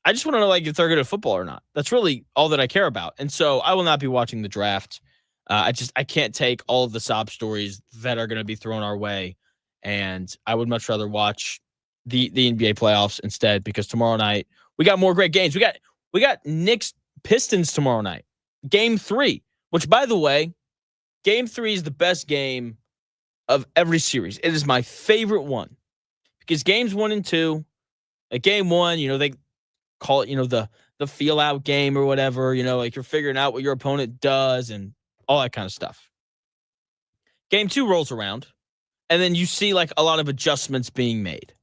I just want to know like if they're good at football or not. That's really all that I care about. And so I will not be watching the draft. I can't take all of the sob stories that are going to be thrown our way. And I would much rather watch the NBA playoffs instead, because tomorrow night we got more great games. We got Knicks Pistons tomorrow night. Game 3, which, by the way, Game 3 is the best game of every series. It is my favorite one because games 1 and 2, at game 1, they call it, the feel out game or whatever, like you're figuring out what your opponent does and all that kind of stuff. Game 2 rolls around and then you see like a lot of adjustments being made.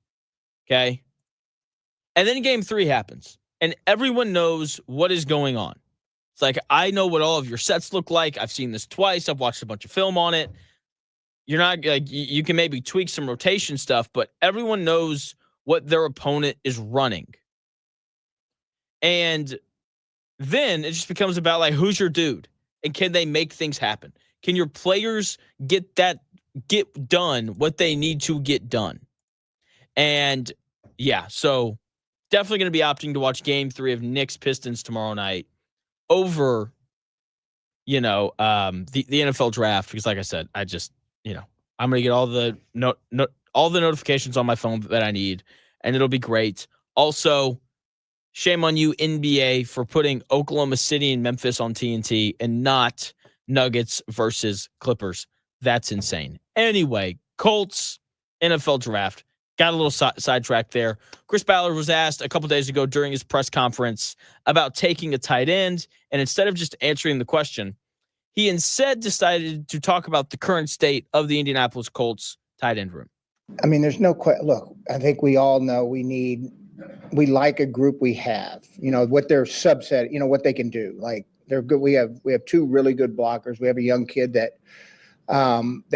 Okay. And then game 3 happens. And everyone knows what is going on. It's like, I know what all of your sets look like. I've seen this twice. I've watched a bunch of film on it. You're not like, you can maybe tweak some rotation stuff, but everyone knows what their opponent is running. And then it just becomes about like, who's your dude? And can they make things happen? Can your players get done what they need to get done? And yeah, so definitely going to be opting to watch game 3 of Knicks Pistons tomorrow night over, the NFL draft, because like I said, I just, I'm going to get all the all the notifications on my phone that I need, and it'll be great. Also, shame on you, NBA, for putting Oklahoma City and Memphis on TNT and not Nuggets versus Clippers. That's insane. Anyway, Colts, NFL draft. Got a little sidetracked there. Chris Ballard was asked a couple days ago during his press conference about taking a tight end, and instead of just answering the question, he instead decided to talk about the current state of the Indianapolis Colts tight end room. I mean, there's no question. Look, I think we all know we like a group we have. What their subset, what they can do. Like they're good. We have 2 really good blockers. We have a young kid that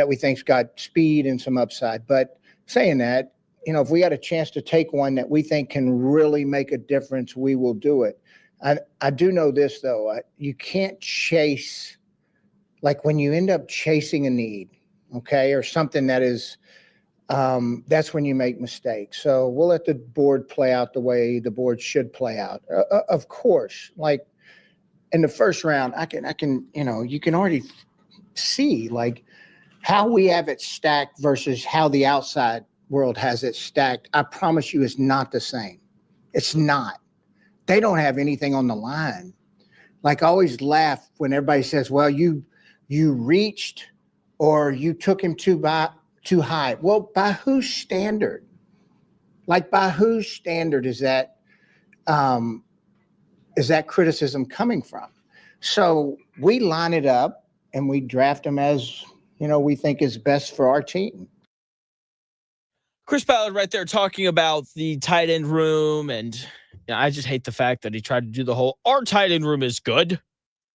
we think's got speed and some upside. But saying that, if we got a chance to take one that we think can really make a difference, we will do it. I do know this, though. You can't chase, like when you end up chasing a need, okay, or something that is, that's when you make mistakes. So we'll let the board play out the way the board should play out. Of course, like in the first round, I can, you can already see like how we have it stacked versus how the outside world has it stacked. I promise you it's not the same. It's not. They don't have anything on the line. Like I always laugh when everybody says, well, you reached or you took him too high. Well, by whose standard? Like by whose standard is that criticism coming from? So we line it up and we draft them as, we think is best for our team. Chris Ballard right there talking about the tight end room. And I just hate the fact that he tried to do the whole, our tight end room is good.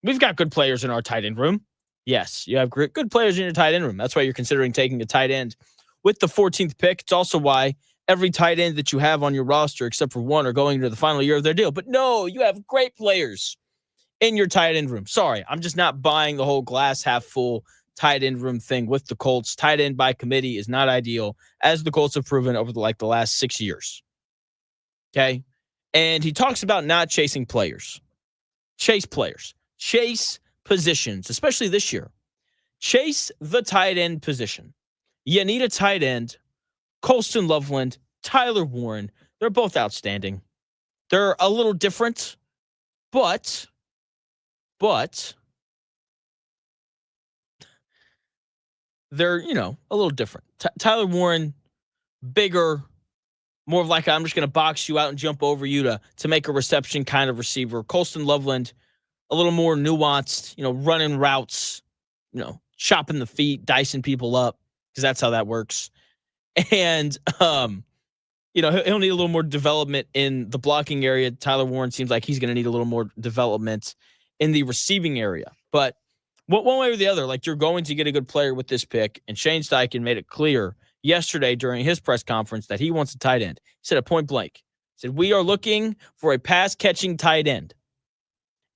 We've got good players in our tight end room. Yes, you have good players in your tight end room. That's why you're considering taking a tight end with the 14th pick. It's also why every tight end that you have on your roster, except for one, are going into the final year of their deal. But no, you have great players in your tight end room. Sorry, I'm just not buying the whole glass half full tight end room thing with the Colts. Tight end by committee is not ideal, as the Colts have proven over the last 6 years. Okay? And he talks about not chasing players. Chase players. Chase positions, especially this year. Chase the tight end position. You need a tight end. Colston Loveland, Tyler Warren, they're both outstanding. They're a little different, but they're, a little different. Tyler Warren, bigger, more of like I'm just going to box you out and jump over you to make a reception kind of receiver. Colston Loveland, a little more nuanced, running routes, chopping the feet, dicing people up, because that's how that works. And, he'll need a little more development in the blocking area. Tyler Warren seems like he's going to need a little more development in the receiving area. But one way or the other, you're going to get a good player with this pick. And Shane Steichen made it clear yesterday during his press conference that he wants a tight end. He said at point blank, he said, we are looking for a pass-catching tight end.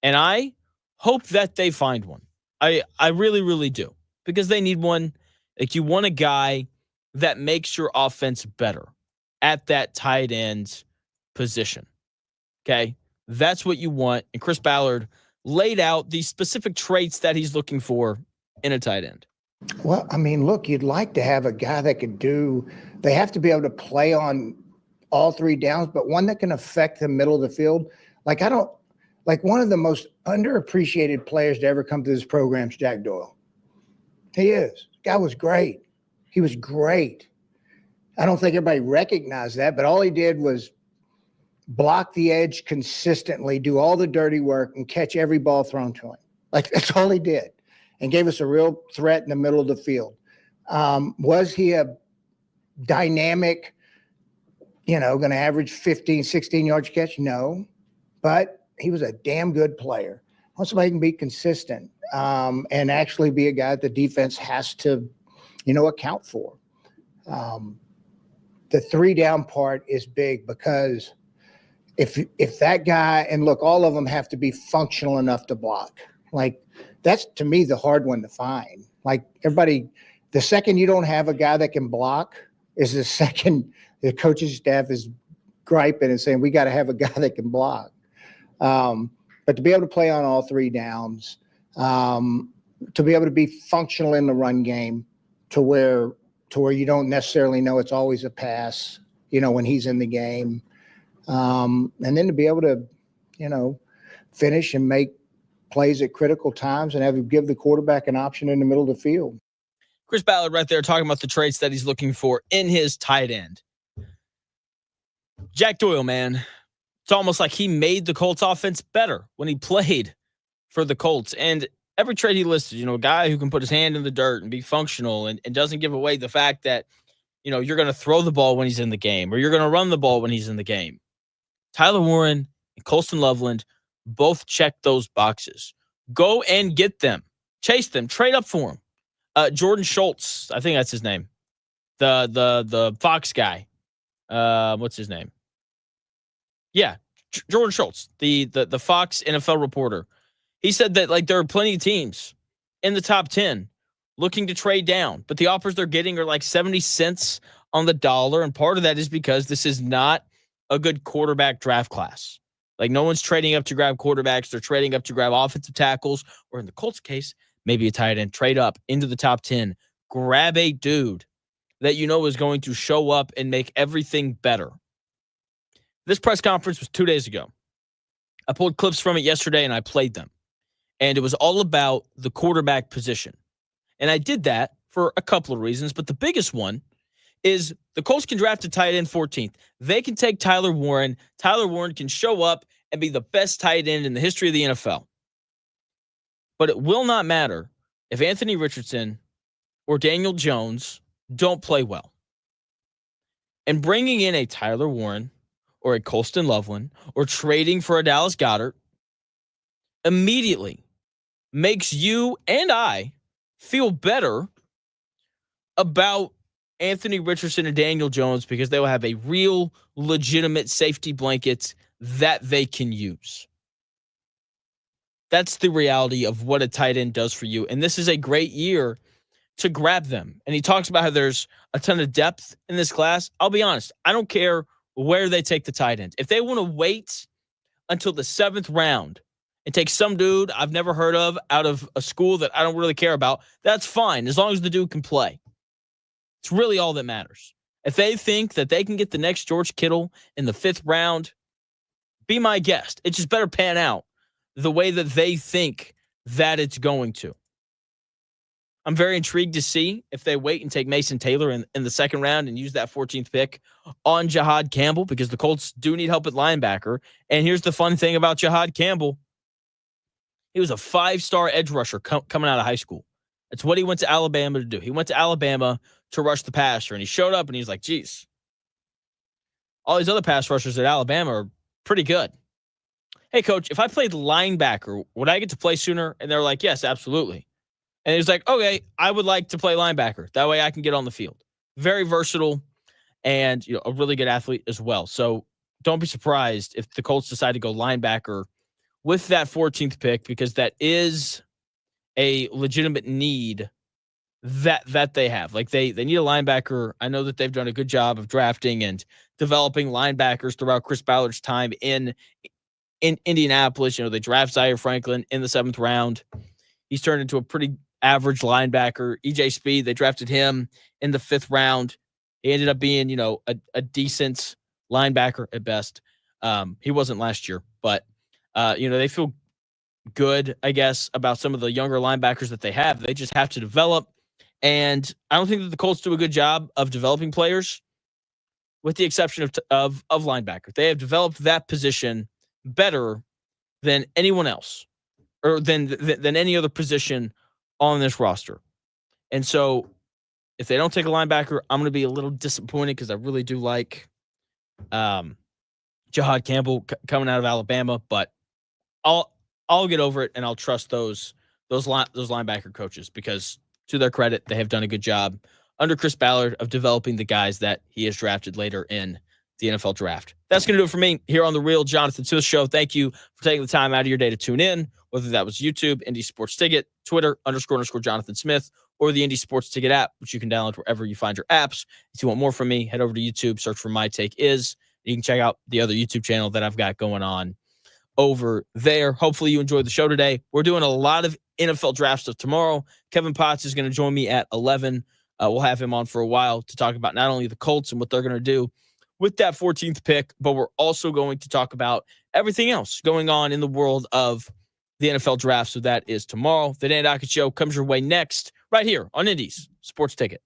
And I hope that they find one. I really, really do. Because they need one. You want a guy that makes your offense better at that tight end position. Okay? That's what you want. And Chris Ballard laid out the specific traits that he's looking for in a tight end. Well, look, you'd like to have a guy that could they have to be able to play on all three downs, but one that can affect the middle of the field. One of the most underappreciated players to ever come to this program is Jack Doyle. He is. The guy was great. He was great. I don't think everybody recognized that, but all he did was block the edge consistently, do all the dirty work, and catch every ball thrown to him. That's all he did, and gave us a real threat in the middle of the field. Was he a dynamic, going to average 15, 16 yards catch? No, but he was a damn good player. I want somebody who can be consistent and actually be a guy that the defense has to, account for. The three down part is big because if that guy, and look, all of them have to be functional enough to block. That's to me the hard one to find. Everybody, the second you don't have a guy that can block is the second the coaching staff is griping and saying, we got to have a guy that can block. But to be able to play on all three downs, to be able to be functional in the run game to where you don't necessarily know it's always a pass, when he's in the game. And then to be able to, finish and make plays at critical times and give the quarterback an option in the middle of the field. Chris Ballard right there talking about the traits that he's looking for in his tight end. Jack Doyle, man. It's almost like he made the Colts offense better when he played for the Colts. And every trait he listed, a guy who can put his hand in the dirt and be functional and doesn't give away the fact that, you're going to throw the ball when he's in the game or you're going to run the ball when he's in the game. Tyler Warren and Colston Loveland both check those boxes. Go and get them. Chase them. Trade up for them. Jordan Schultz, I think that's his name. The Fox guy. What's his name? Yeah, Jordan Schultz, the Fox NFL reporter. He said that there are plenty of teams in the top 10 looking to trade down, but the offers they're getting are 70 cents on the dollar, and part of that is because this is not a good quarterback draft class. No one's trading up to grab quarterbacks. They're trading up to grab offensive tackles, or in the Colts case, maybe a tight end. Trade up into the top 10. Grab a dude that is going to show up and make everything better. This press conference was 2 days ago. I pulled clips from it yesterday and I played them. And it was all about the quarterback position. And I did that for a couple of reasons, but the biggest one is the Colts can draft a tight end 14th. They can take Tyler Warren. Tyler Warren can show up and be the best tight end in the history of the NFL. But it will not matter if Anthony Richardson or Daniel Jones don't play well. And bringing in a Tyler Warren or a Colston Loveland or trading for a Dallas Goedert immediately makes you and I feel better about Anthony Richardson and Daniel Jones because they will have a real, legitimate safety blanket that they can use. That's the reality of what a tight end does for you. And this is a great year to grab them. And he talks about how there's a ton of depth in this class. I'll be honest. I don't care where they take the tight end. If they want to wait until the 7th round and take some dude I've never heard of out of a school that I don't really care about, that's fine, as long as the dude can play. It's really all that matters. If they think that they can get the next George Kittle in the 5th round, be my guest. It just better pan out the way that they think that it's going to. I'm very intrigued to see if they wait and take Mason Taylor in the 2nd round and use that 14th pick on Jahad Campbell, because the Colts do need help at linebacker. And here's the fun thing about Jahad Campbell. He was a 5-star edge rusher coming out of high school. That's what he went to Alabama to do. He went to Alabama to rush the passer, and he showed up and he's like, geez, all these other pass rushers at Alabama are pretty good. Hey, coach, if I played linebacker, would I get to play sooner? And they're like, yes, absolutely. And he's like, okay, I would like to play linebacker. That way I can get on the field. Very versatile and a really good athlete as well. So don't be surprised if the Colts decide to go linebacker with that 14th pick, because that is a legitimate need that they have. Like they need a linebacker. I know that they've done a good job of drafting and developing linebackers throughout Chris Ballard's time in Indianapolis. They draft Zaire Franklin in the 7th round. He's turned into a pretty average linebacker. EJ Speed, they drafted him in the 5th round. He ended up being, a decent linebacker at best. He wasn't last year, but they feel good, I guess, about some of the younger linebackers that they have. They just have to develop. And I don't think that the Colts do a good job of developing players, with the exception of linebacker. They have developed that position better than anyone else, or than any other position on this roster. And so if they don't take a linebacker, I'm going to be a little disappointed, because I really do like Jahad Campbell coming out of Alabama, but I'll get over it, and I'll trust those linebacker coaches, because to their credit, they have done a good job under Chris Ballard of developing the guys that he has drafted later in the NFL draft. That's going to do it for me here on the Real Jonathan Smith Show. Thank you for taking the time out of your day to tune in, whether that was YouTube, Indy Sports Ticket, Twitter, _ Jonathan Smith, or the Indy Sports Ticket app, which you can download wherever you find your apps. If you want more from me, head over to YouTube, search for My Take Is. You can check out the other YouTube channel that I've got going on over there. Hopefully you enjoyed the show today. We're doing a lot of NFL draft stuff tomorrow. Kevin Potts is going to join me at 11. We'll have him on for a while to talk about not only the Colts and what they're going to do with that 14th pick, but we're also going to talk about everything else going on in the world of the NFL draft. So that is tomorrow. The Dan Dockett Show comes your way next, right here on Indy's Sports Ticket.